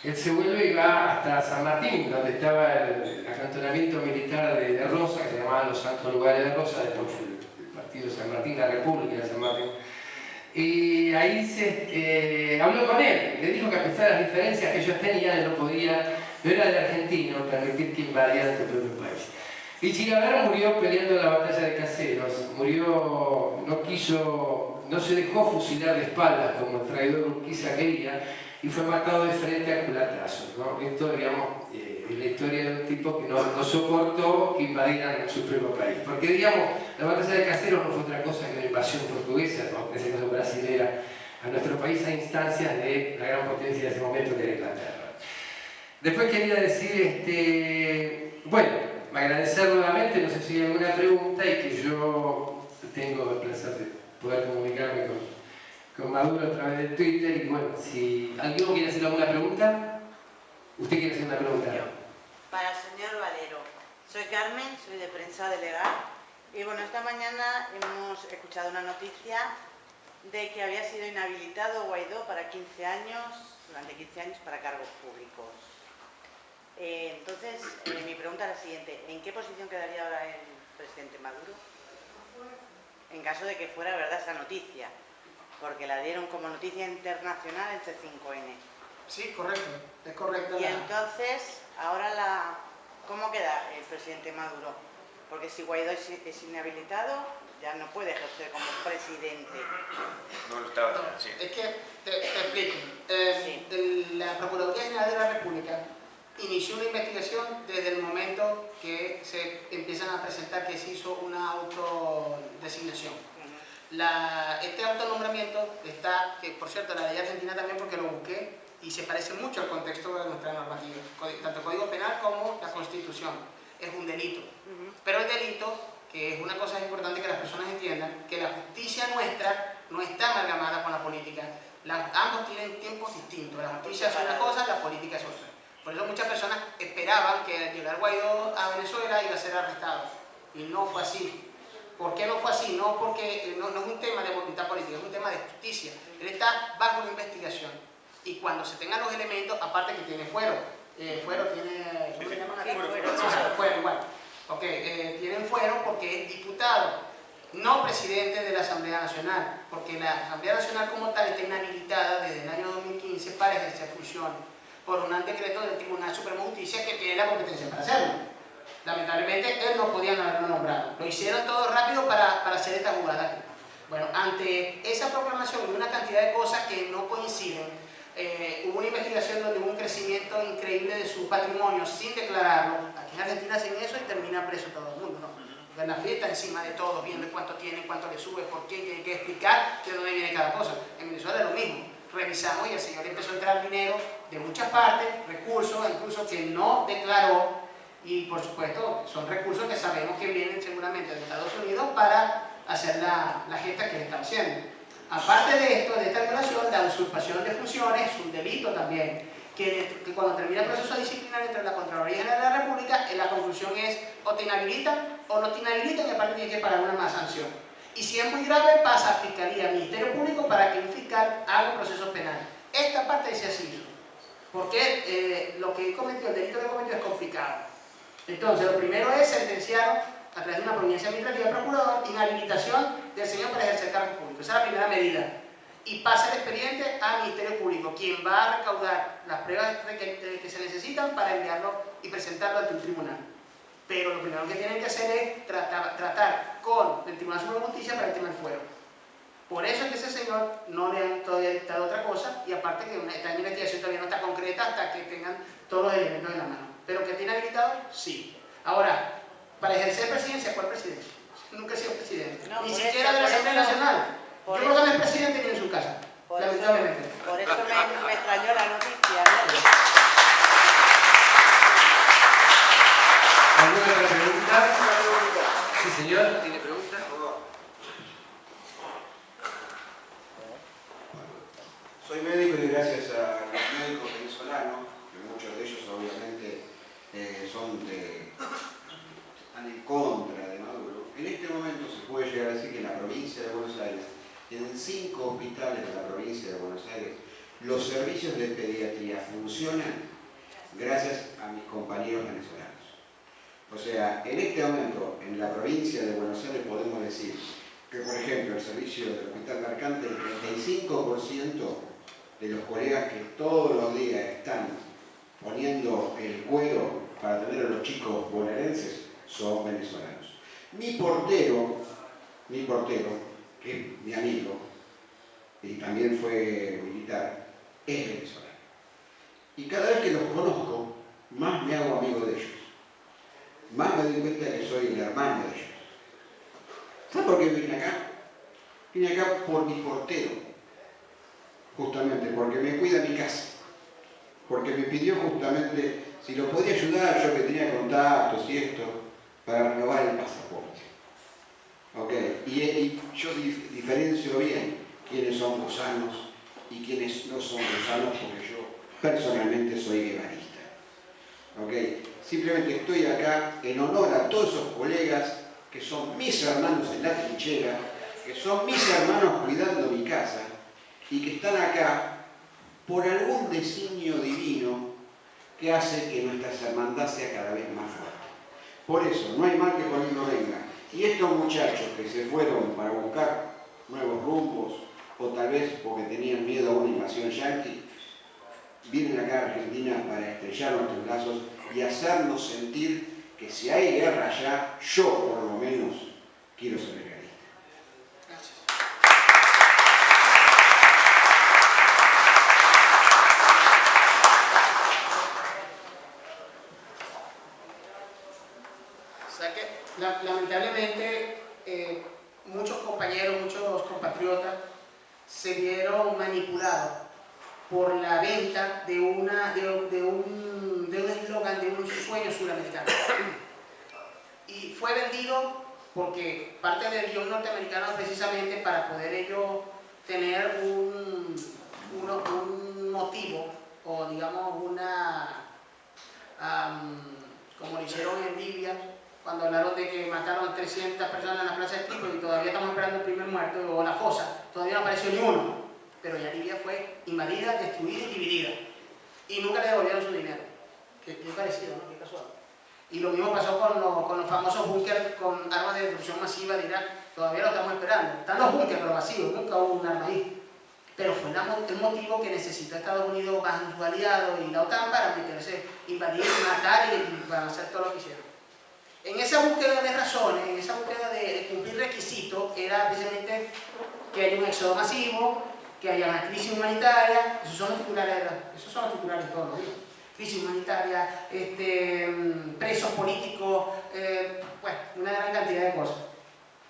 Él se vuelve y va hasta San Martín, donde estaba el acantonamiento militar de Rosa, que se llamaban los Santos Lugares de Rosa, después fue el partido de San Martín, la República de San Martín. Y ahí habló con él, le dijo que a pesar de las diferencias que ellos tenían, él no era de argentino permitir que invadieran tu propio país. Y Chilaver murió peleando en la batalla de Caseros, no se dejó fusilar de espaldas como el traidor Urquiza quería, y fue matado de frente al culatazo, ¿no? Esto, digamos, es la historia de un tipo que no soportó que invadieran su propio país. Porque, digamos, la batalla de Caseros no fue otra cosa que una invasión portuguesa, ¿no? En ese caso brasilera, a nuestro país a instancias de la gran potencia de ese momento que era Inglaterra. Después quería decir, bueno, agradecer nuevamente, no sé si hay alguna pregunta, y que yo tengo el placer de poder comunicarme con Maduro a través de Twitter. Y bueno, si alguien quiere hacer alguna pregunta, ¿usted quiere hacer una pregunta? Yo, para el señor Valero. Soy Carmen, soy de Prensa Delegar. Y bueno, esta mañana hemos escuchado una noticia de que había sido inhabilitado Guaidó para 15 años, durante 15 años, para cargos públicos. Entonces, mi pregunta es la siguiente: ¿en qué posición quedaría ahora el presidente Maduro? En caso de que fuera verdad esa noticia, porque la dieron como noticia internacional en C5N. Sí, correcto, es correcto. Y entonces, ahora ¿cómo queda el presidente Maduro? Porque si Guaidó es inhabilitado, ya no puede ejercer como presidente. No lo estaba haciendo. Es que, te explico. Sí. La Procuraduría General de la República inició una investigación desde el momento que se empiezan a presentar que se hizo una autodesignación. Este autonombramiento está, que por cierto la ley argentina también, porque lo busqué, y se parece mucho al contexto de nuestra normativa, tanto el Código Penal como la Constitución. Es un delito. Pero el delito, que es una cosa importante que las personas entiendan, que la justicia nuestra no está amalgamada con la política. Ambos tienen tiempos distintos. La justicia es una cosa, la política es otra. Por eso muchas personas esperaban que al llegar Guaidó a Venezuela iba a ser arrestado. Y no fue así. ¿Por qué no fue así? No porque no es un tema de voluntad política, es un tema de justicia. Él está bajo una investigación. Y cuando se tengan los elementos, aparte que tiene fuero. Fuero tiene... ¿Cómo se llama? Fuero, igual. Ok, tienen fuero porque es diputado, no presidente de la Asamblea Nacional. Porque la Asamblea Nacional como tal está inhabilitada desde el año 2015 para ejercer funciones por un decreto del Tribunal Supremo de Justicia que tiene la competencia para hacerlo. Lamentablemente lamentablemente él no podía haberlo nombrado. Lo hicieron todo rápido para hacer esta jugada. Bueno, ante esa proclamación y una cantidad de cosas que no coinciden, hubo una investigación donde hubo un crecimiento increíble de su patrimonio sin declararlo. Aquí en Argentina hacen eso y termina preso todo el mundo, ¿no? Porque en la fiesta encima de todo, viendo cuánto tiene, cuánto le sube, por qué, tiene que explicar de dónde viene cada cosa. En Venezuela es lo mismo. Revisamos y el señor empezó a entrar dinero de muchas partes, recursos incluso que no declaró, y por supuesto son recursos que sabemos que vienen seguramente de Estados Unidos para hacer la gesta que él está haciendo. Aparte de esto, de esta violación, la usurpación de funciones es un delito también, que cuando termina el proceso disciplinario entre la Contraloría General de la República, la conclusión es o te inhabilitan o no te inhabilitan, y aparte tienes que pagar una más sanción. Y si es muy grave, pasa a Fiscalía, Ministerio Público, para que un fiscal haga un proceso penal. Esta parte dice así, porque lo que cometió, el delito que cometió es complicado. Entonces, lo primero es sentenciar a través de una providencia administrativa procurador, inhabilitación del señor para ejercer cargo público. Esa es la primera medida. Y pasa el expediente al Ministerio Público, quien va a recaudar las pruebas que se necesitan para enviarlo y presentarlo ante un tribunal. Pero lo primero que tienen que hacer es tratar con el Tribunal Supremo de Justicia para el tema del fuero. Por eso es que ese señor no le han todavía dictado otra cosa, y aparte que esta investigación todavía no está concreta hasta que tengan todos los elementos en la mano. Pero que tiene habilitado, sí. Ahora, para ejercer presidencia, ¿cuál presidencia? Nunca he sido presidente, No, ni por siquiera eso, de la por Asamblea eso, Nacional. por Yo no soy presidente ni en su casa, Por lamentablemente. por eso me extrañó la noticia, ¿no? ¿Alguna otra pregunta? Sí, señor, ¿tiene pregunta? Soy médico y gracias a los médicos venezolanos, que muchos de ellos obviamente están en contra de Maduro, en este momento se puede llegar a decir que en la provincia de Buenos Aires, en 5 hospitales de la provincia de Buenos Aires, los servicios de pediatría funcionan gracias a mis compañeros venezolanos. O sea, en este momento, en la provincia de Buenos Aires podemos decir que, por ejemplo, el servicio del Hospital Mercante, el 35% de los colegas que todos los días están poniendo el cuero para tener a los chicos bonaerenses son venezolanos. Mi portero, que es mi amigo, y también fue militar, es venezolano. Y cada vez que los conozco, más me hago amigo de ellos. Más me doy cuenta que soy el hermano de ellos. ¿Sabes por qué vine acá? Vine acá por mi portero, justamente, porque me cuida mi casa. Porque me pidió justamente si lo podía ayudar, yo que tenía contactos y esto, para renovar el pasaporte. ¿Ok? Y yo diferencio bien quiénes son gusanos y quiénes no son gusanos, porque yo personalmente soy guevarista. ¿Ok? Simplemente estoy acá en honor a todos esos colegas que son mis hermanos en la trinchera, que son mis hermanos cuidando mi casa y que están acá por algún designio divino que hace que nuestra hermandad sea cada vez más fuerte. Por eso, no hay mal que por no venga. Y estos muchachos que se fueron para buscar nuevos rumbos, o tal vez porque tenían miedo a una invasión yanqui, vienen acá a Argentina para estrellar nuestros brazos y hacernos sentir que si hay guerra allá, yo por lo menos quiero ser realista. Gracias. O sea que, lamentablemente, muchos compañeros, muchos compatriotas se vieron manipulados por la venta de un eslogan, de un sueño suramericano. Y fue vendido porque parte del guión norteamericano precisamente para poder ellos tener un motivo, o digamos como lo hicieron en Libia, cuando hablaron de que mataron 300 personas en la plaza de Trípoli y todavía estamos esperando el primer muerto, o la fosa, todavía no apareció ni uno. Pero ya Libia fue invadida, destruida y dividida. Y nunca le devolvieron su dinero. Qué parecido, ¿no? Qué casual. Y lo mismo pasó con los famosos búnkers con armas de destrucción masiva de Irak. Todavía lo estamos esperando. Están los búnkers, pero vacíos. Nunca hubo un arma ahí. Pero fue el motivo que necesitó Estados Unidos bajo su aliado y la OTAN para meterse, invadir, matar y para hacer todo lo que hicieron. En esa búsqueda de razones, en esa búsqueda de cumplir requisitos, era precisamente que haya un éxodo masivo, que haya una crisis humanitaria. Esos son los titulares todos los días. Crisis humanitaria, presos políticos, bueno, una gran cantidad de cosas.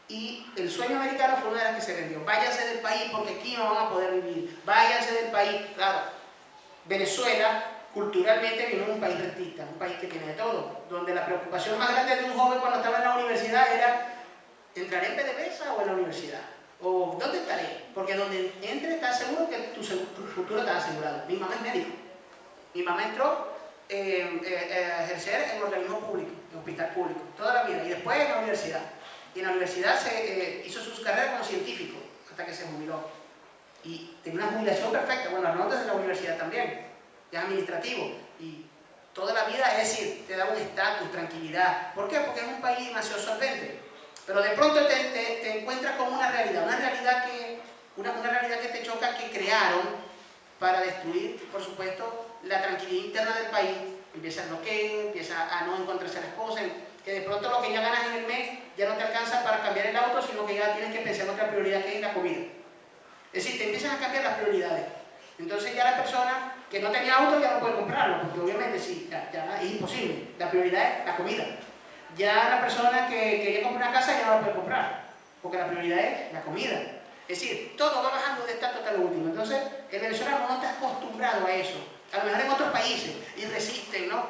Y el sueño americano fue una de las que se vendió. Váyanse del país porque aquí no van a poder vivir. Váyanse del país. Claro, Venezuela culturalmente vino un país rentista, un país que tiene de todo, donde la preocupación más grande de un joven cuando estaba en la universidad era: ¿entraré en PDVSA o en la universidad? ¿O dónde estaré? Porque donde entre estás seguro que tu futuro está asegurado. Mi mamá es médico. Mi mamá entró a ejercer en organismo público, en hospital público, toda la vida, y después en la universidad. Y en la universidad hizo sus carreras como científico hasta que se jubiló. Y tenía una jubilación perfecta. Bueno, las notas de la universidad también, ya es administrativo. Y toda la vida, es decir, te da un estatus, tranquilidad. ¿Por qué? Porque es un país demasiado solvente. Pero de pronto te encuentras con una realidad que te choca, que crearon para destruir, por supuesto, la tranquilidad interna del país. Empieza el bloqueo, empieza a no encontrarse las cosas, que de pronto lo que ya ganas en el mes ya no te alcanza para cambiar el auto, sino que ya tienes que pensar en otra prioridad, que es la comida. Es decir, te empiezan a cambiar las prioridades. Entonces ya la persona que no tenía auto ya no puede comprarlo, porque obviamente sí, ya es imposible. La prioridad es la comida. Ya la persona que quería comprar una casa ya no la puede comprar, porque la prioridad es la comida. Es decir, todo va bajando de estatus hasta lo último. Entonces, el venezolano no está acostumbrado a eso. A lo mejor en otros países, y resisten, ¿no?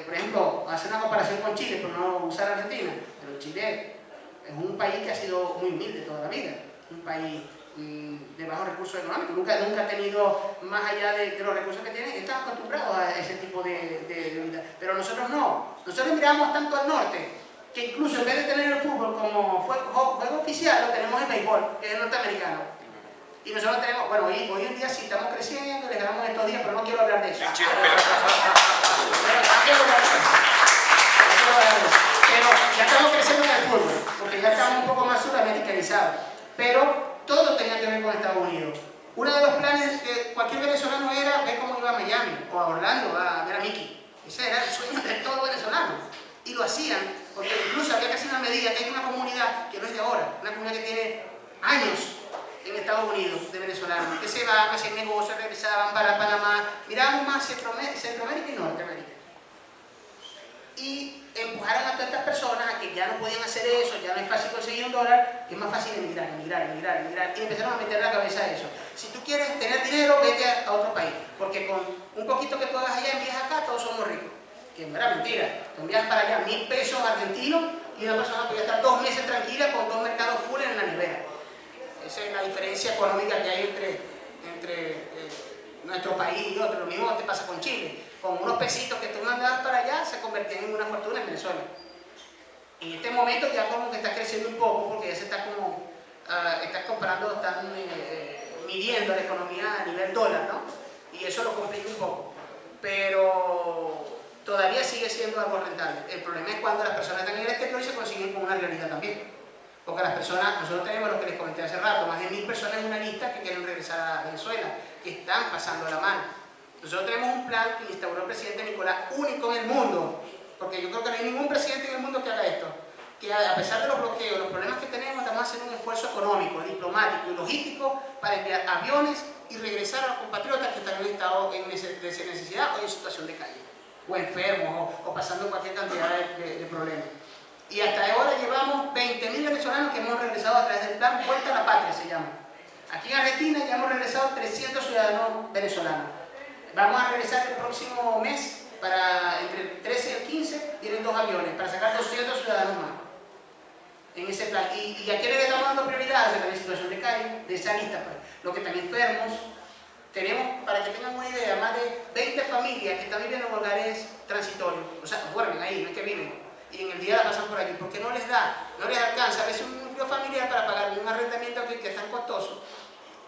Por ejemplo, hacer una comparación con Chile, pero no usar Argentina. Pero Chile es un país que ha sido muy humilde toda la vida. Un país de bajos recursos económicos. Nunca ha tenido, más allá de los recursos que tiene, están acostumbrados a ese tipo de vida. Pero nosotros no. Nosotros miramos tanto al norte, que incluso en vez de tener el fútbol como juego oficial, lo tenemos el béisbol, que es el norteamericano. Y nosotros tenemos, bueno, hoy en día sí estamos creciendo, les ganamos estos días, pero no quiero hablar de eso. Pero ya estamos creciendo en el fútbol, porque ya estamos un poco más sudamericanizados. Pero todo tenía que ver con Estados Unidos. Uno de los planes de cualquier venezolano era ver cómo iba a Miami o a Orlando a ver a Mickey. Ese era el sueño de todo venezolano. Y lo hacían, porque incluso había que hacer una medida, que hay una comunidad que no es de ahora, una comunidad que tiene años en Estados Unidos de venezolanos, que se van, hacían negocios, regresaban para Panamá, mirábamos más Centroamérica y Norteamérica. Y empujaron a todas estas personas a que ya no podían hacer eso, ya no es fácil conseguir $1, que es más fácil emigrar, y empezaron a meter la cabeza a eso. Si tú quieres tener dinero, vete a otro país, porque con un poquito que tú hagas allá, envías acá, todos somos ricos. Que en verdad mentira, tú envías para allá 1.000 pesos argentinos y una persona puede estar 2 meses tranquila con 2 mercados full en la nevera. Esa es la diferencia económica que hay entre nuestro país y otro. Lo mismo te pasa con Chile. Con unos pesitos que tú mandabas para allá se convertían en una fortuna en Venezuela. En este momento ya como que está creciendo un poco, porque ya se está como, están midiendo la economía a nivel dólar, ¿no? Y eso lo complica un poco. Pero todavía sigue siendo algo rentable. El problema es cuando las personas están en el exterior y se consiguen con una realidad también. Porque las personas, nosotros tenemos lo que les comenté hace rato, más de 1.000 personas en una lista que quieren regresar a Venezuela, que están pasando la mano. Nosotros tenemos un plan que instauró el presidente Nicolás, único en el mundo, porque yo creo que no hay ningún presidente en el mundo que haga esto, que a pesar de los bloqueos, los problemas que tenemos, estamos haciendo un esfuerzo económico, diplomático y logístico para enviar aviones y regresar a los compatriotas que están en estado de necesidad o en situación de calle, o enfermos, o pasando cualquier cantidad de problemas. Y hasta ahora llevamos 20.000 venezolanos que hemos regresado a través del plan Vuelta a la Patria, se llama. Aquí en Argentina ya hemos regresado 300 ciudadanos venezolanos. Vamos a regresar el próximo mes, entre el 13 y el 15, vienen 2 aviones para sacar 200 ciudadanos más en ese plan. ¿Y a quiénes le estamos dando prioridad? A la situación de calle, de esa lista, pues. Los que están enfermos. Tenemos, para que tengan una idea, más de 20 familias que están viviendo en hogares transitorios. O sea, duermen ahí, no es que viven. Y en el día la pasan por aquí, porque no les alcanza. A veces un núcleo familiar para pagar un arrendamiento aquí que es tan costoso.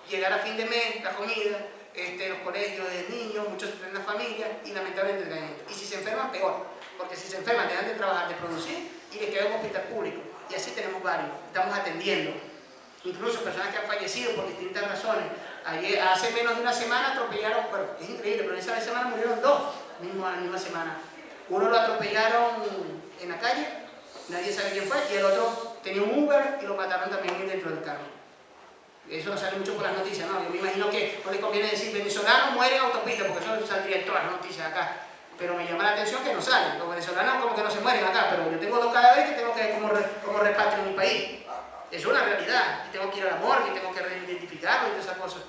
Llegar a fin de mes, la comida, los colegios de niños, muchos tienen una familia y lamentablemente tienen esto. Y si se enferman, peor, porque si se enferman dejan de trabajar, de producir y les queda un hospital público. Y así tenemos varios, estamos atendiendo. Incluso personas que han fallecido por distintas razones. Hace menos de una semana atropellaron, bueno, es increíble, pero en esa semana murieron 2, la misma semana. Uno lo atropellaron en la calle nadie sabe quién fue, y el otro tenía un Uber y lo mataron también dentro del carro. Eso no sale mucho por las noticias, ¿no? Yo me imagino que no le conviene decir venezolano muere en autopista, porque eso saldría en todas las noticias acá. Pero me llama la atención que no salen. Los venezolanos como que no se mueren acá, pero yo tengo 2 cadáveres que tengo que como repatrio en mi país. Eso es una realidad. Y tengo que ir a la morgue, y tengo que reidentificarlo y todas esas cosas.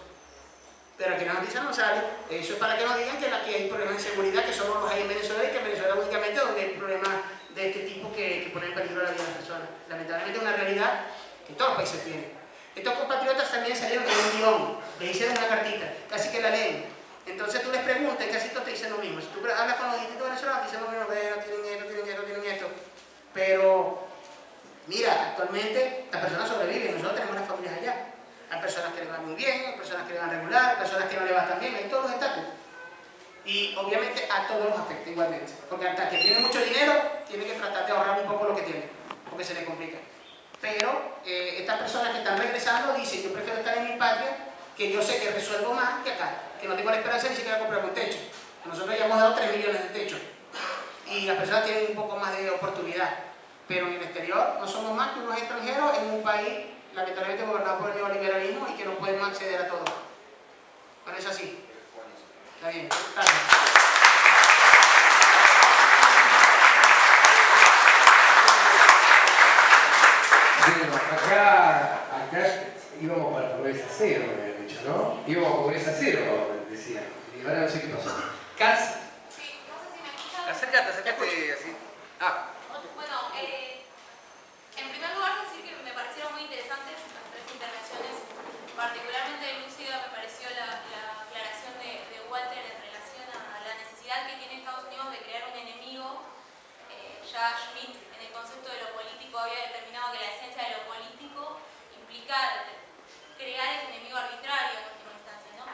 Pero aquí en las noticias no sale. Eso es para que nos digan que aquí hay problemas de seguridad, que solo los hay en Venezuela, y que en Venezuela únicamente donde hay problemas de este tipo que ponen en peligro la vida de las personas. Lamentablemente es una realidad que todos los países tienen. Estos compatriotas también salieron con un guión, les hicieron una cartita, casi que la leen. Entonces tú les preguntas y casi todos te dicen lo mismo. Si tú hablas con los distintos venezolanos, te dicen lo mismo, tienen esto. Pero, mira, actualmente las personas sobreviven, nosotros tenemos las familias allá. Hay personas que le van muy bien, hay personas que le van regular, hay personas que no le van tan bien, hay todos los estatus. Y obviamente a todos los afecta igualmente. Porque hasta que tiene mucho dinero, tiene que tratar de ahorrar un poco lo que tiene, porque se le complica. Pero estas personas que están regresando dicen, yo prefiero estar en mi patria, que yo sé que resuelvo más que acá, que no tengo la esperanza ni siquiera de comprar un techo. Nosotros ya hemos dado 3 millones de techos y las personas tienen un poco más de oportunidad. Pero en el exterior no somos más que unos extranjeros en un país lamentablemente gobernado por el neoliberalismo y que no podemos acceder a todo. Bueno, es así. Está bien. Gracias. Bueno, acá íbamos para pobreza cero, me habían dicho, ¿no? Íbamos a pobreza cero, decía. Y ahora no sé qué pasó. Cas. Sí, no sé si me escuchan. Acércate así. Ah. Bueno, en primer lugar decir que me parecieron muy interesantes las 3 intervenciones, particularmente lúcida me pareció la aclaración de Walter en relación a la necesidad que tiene Estados Unidos de crear un enemigo. Ya Schmitt en el concepto de lo político había determinado que la esencia de lo político implica crear ese enemigo arbitrario en última instancia, ¿no?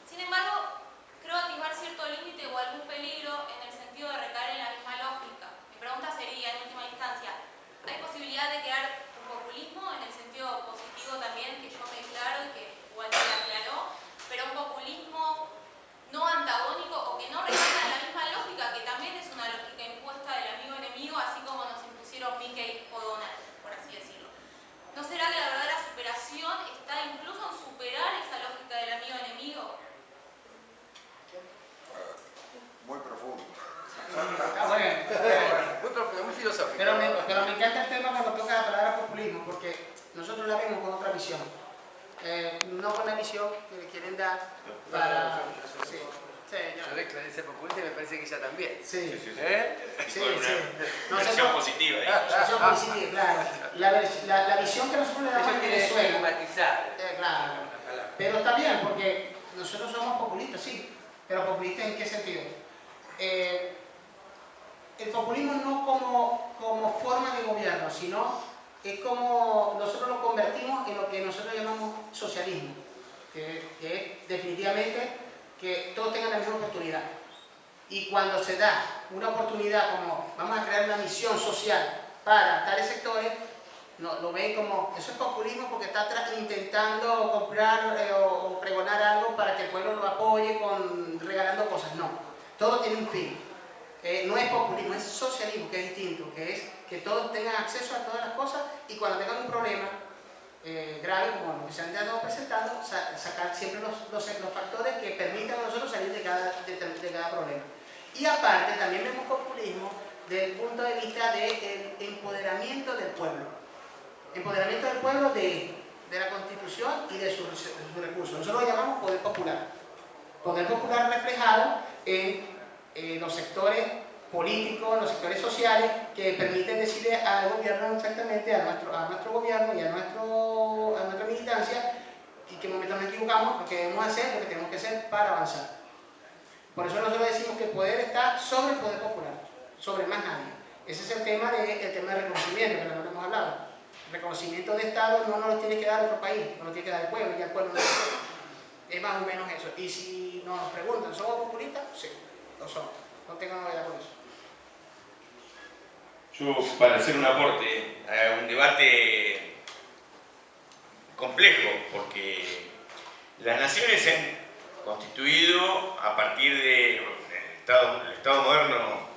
Sin embargo, creo atisbar cierto límite o algún peligro en el sentido de recaer en la misma lógica. Mi pregunta sería, en última instancia, ¿hay posibilidad de crear un populismo en el sentido positivo también, que yo me declaro y que Walter aclaró, pero un populismo no antagónico o que no recaiga en la misma lógica, que también es una lógica impuesta del amigo-enemigo, así como nos impusieron Mickey o Donald, por así decirlo? ¿No será que la verdadera superación está incluso en superar esa lógica del amigo-enemigo? Muy profundo. Muy profundo, muy filosófico. Pero me encanta el tema cuando toca la palabra populismo, porque nosotros la vemos con otra visión. No con la visión que quieren dar para... Sí, Yo le esclarecí populista y me parece que ella también. sí. Sí, con una Nosotros- versión positiva. Visión positiva, claro. La visión que nosotros le damos Ella a quiere Venezuela. estigmatizar. Claro. Pero está bien, porque nosotros somos populistas, sí. Pero populistas ¿en qué sentido? El populismo no como forma de gobierno, sino es como nosotros lo convertimos en lo que nosotros llamamos socialismo, que es definitivamente que todos tengan la misma oportunidad. Y cuando se da una oportunidad como vamos a crear una misión social para tales sectores, lo ven como, eso es populismo porque está intentando comprar o pregonar algo para que el pueblo lo apoye regalando cosas. No, todo tiene un fin. No es populismo, es socialismo, que es distinto, que es que todos tengan acceso a todas las cosas y cuando tengan un problema grave, como lo que se han estado presentando, sacar siempre los factores que permitan a nosotros salir de cada problema. Y aparte también vemos populismo desde el punto de vista del empoderamiento del pueblo. Empoderamiento del pueblo de la Constitución y de sus recursos. Nosotros lo llamamos poder popular. Poder popular reflejado en los sectores políticos, los sectores sociales que permiten decirle al gobierno exactamente, a nuestro gobierno y a nuestra militancia en qué momento nos equivocamos, lo que debemos hacer, lo que tenemos que hacer para avanzar. Por eso nosotros decimos que el poder está sobre el poder popular, sobre más nadie. Ese es el tema de reconocimiento, que no hemos hablado. El reconocimiento de Estado no nos lo tiene que dar otro país, no lo tiene que dar el pueblo, y el pueblo no lo tiene. Es más o menos eso. Y si nos preguntan, ¿somos populistas? Sí, lo somos. No tengo novedad con eso. Yo, para hacer un aporte a un debate complejo, porque las naciones se han constituido a partir del Estado moderno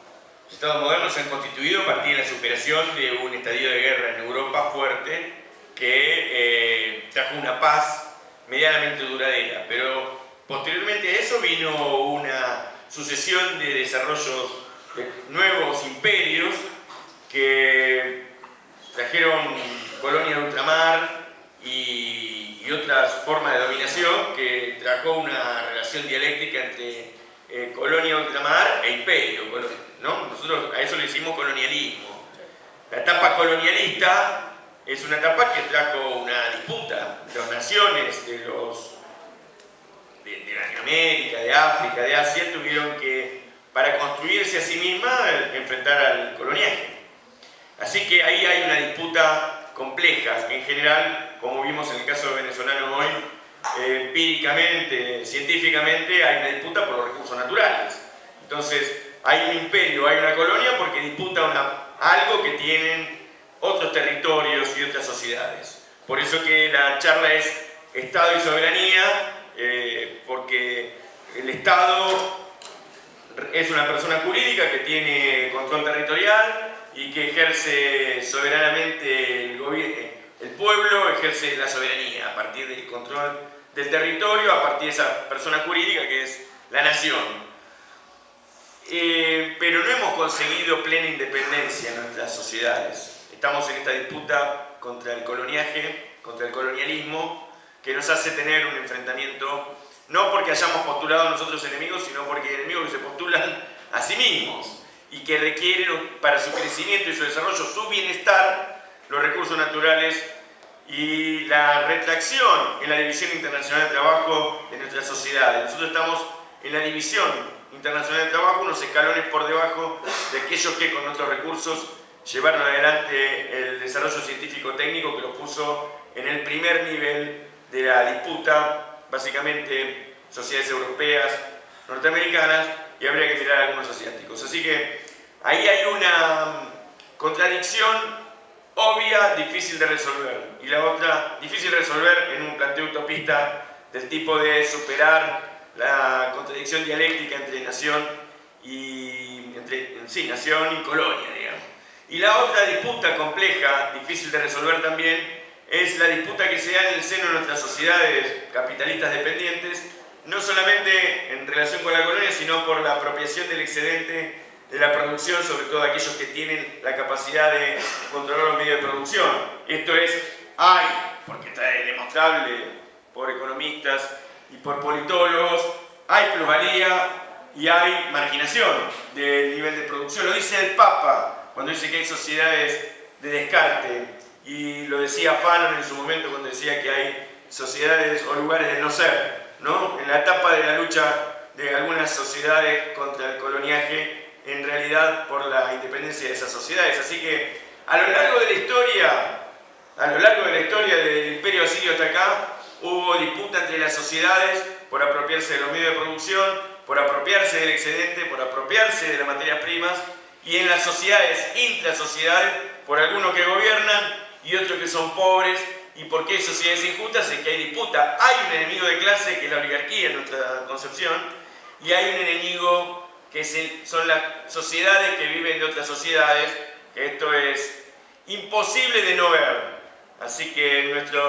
Los estados modernos se han constituido a partir de la superación de un estadio de guerra en Europa fuerte que trajo una paz medianamente duradera, pero posteriormente a eso vino una sucesión de desarrollos de nuevos imperios que trajeron colonias de ultramar y otras formas de dominación, que trajo una relación dialéctica entre colonia de ultramar e imperio, ¿no? Nosotros a eso le decimos colonialismo. La etapa colonialista es una etapa que trajo una disputa. Las naciones de Latinoamérica, de África, de Asia, tuvieron que, para construirse a sí mismas, enfrentar al coloniaje. Así que ahí hay una disputa compleja. En general, como vimos en el caso venezolano hoy, empíricamente, científicamente, hay una disputa por los recursos naturales. Entonces, hay un imperio, hay una colonia porque disputa algo que tienen otros territorios y otras sociedades. Por eso que la charla es Estado y soberanía, porque el Estado es una persona jurídica que tiene control territorial y que ejerce soberanamente el pueblo, ejerce la soberanía a partir del control del territorio, a partir de esa persona jurídica que es la nación. Pero no hemos conseguido plena independencia en nuestras sociedades. Estamos en esta disputa contra el coloniaje, contra el colonialismo, que nos hace tener un enfrentamiento, no porque hayamos postulado nosotros enemigos, sino porque hay enemigos que se postulan a sí mismos y que requieren para su crecimiento y su desarrollo, su bienestar, los recursos naturales y la retracción en la división internacional de trabajo de nuestras sociedades. Nosotros estamos en la división internacional de trabajo, unos escalones por debajo de aquellos que con nuestros recursos llevaron adelante el desarrollo científico-técnico que los puso en el primer nivel de la disputa, básicamente sociedades europeas, norteamericanas, y habría que mirar a algunos asiáticos. Así que ahí hay una contradicción obvia, difícil de resolver, y la otra, difícil de resolver en un planteo utopista del tipo de superar la contradicción dialéctica entre nación y nación y colonia, digamos. Y la otra disputa compleja, difícil de resolver también, es la disputa que se da en el seno de nuestras sociedades capitalistas dependientes, no solamente en relación con la colonia, sino por la apropiación del excedente de la producción, sobre todo aquellos que tienen la capacidad de controlar los medios de producción. Esto es, porque está demostrable por economistas y por politólogos, hay plusvalía y hay marginación del nivel de producción. Lo dice el Papa cuando dice que hay sociedades de descarte, y lo decía Fanon en su momento cuando decía que hay sociedades o lugares de no ser, ¿no? En la etapa de la lucha de algunas sociedades contra el coloniaje, en realidad por la independencia de esas sociedades. Así que a lo largo de la historia del Imperio Asirio hasta acá, hubo disputa entre las sociedades por apropiarse de los medios de producción, por apropiarse del excedente, por apropiarse de las materias primas, y en las sociedades, intrasociedades, por algunos que gobiernan y otros que son pobres. ¿Y por qué hay sociedades injustas? Es que hay disputa. Hay un enemigo de clase, que es la oligarquía en nuestra concepción, y hay un enemigo que son las sociedades que viven de otras sociedades, que esto es imposible de no ver. Así que en nuestra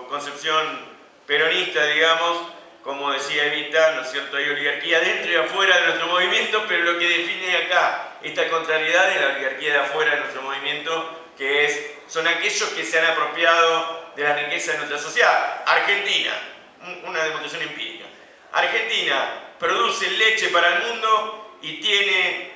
concepción peronista, digamos, como decía Evita, ¿no es cierto?, hay oligarquía dentro y afuera de nuestro movimiento, pero lo que define acá esta contrariedad es la oligarquía de afuera de nuestro movimiento, que son aquellos que se han apropiado de la riqueza de nuestra sociedad. Argentina, una demostración empírica. Argentina produce leche para el mundo y tiene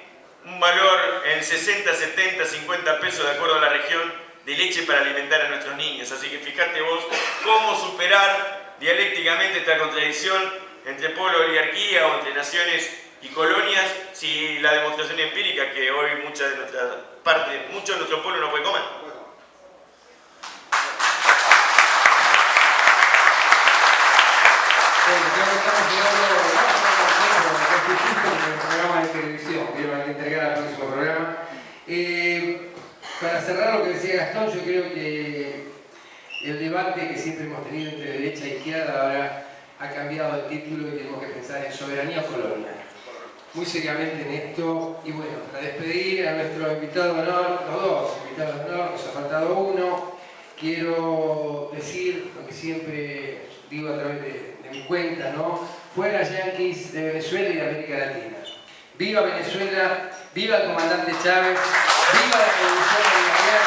un valor en 60, 70, 50 pesos de acuerdo a la región de leche para alimentar a nuestros niños. Así que fíjate vos cómo superar dialécticamente esta contradicción entre pueblo y oligarquía o entre naciones y colonias, si la demostración empírica que hoy mucho de nuestro pueblo no puede comer. Programa de televisión, quiero entregar al próximo programa. Para cerrar lo que decía Gastón, yo creo que el debate que siempre hemos tenido entre derecha e izquierda ahora ha cambiado el título y tenemos que pensar en soberanía o colonia. muy seriamente en esto. Y bueno, para despedir a nuestro invitado de honor, los dos invitados de honor, nos ha faltado uno, quiero decir lo que siempre digo a través de mi cuenta, ¿no? Fuera Yankees de Venezuela y de América Latina. Viva Venezuela, viva el comandante Chávez, viva la revolución bolivariana.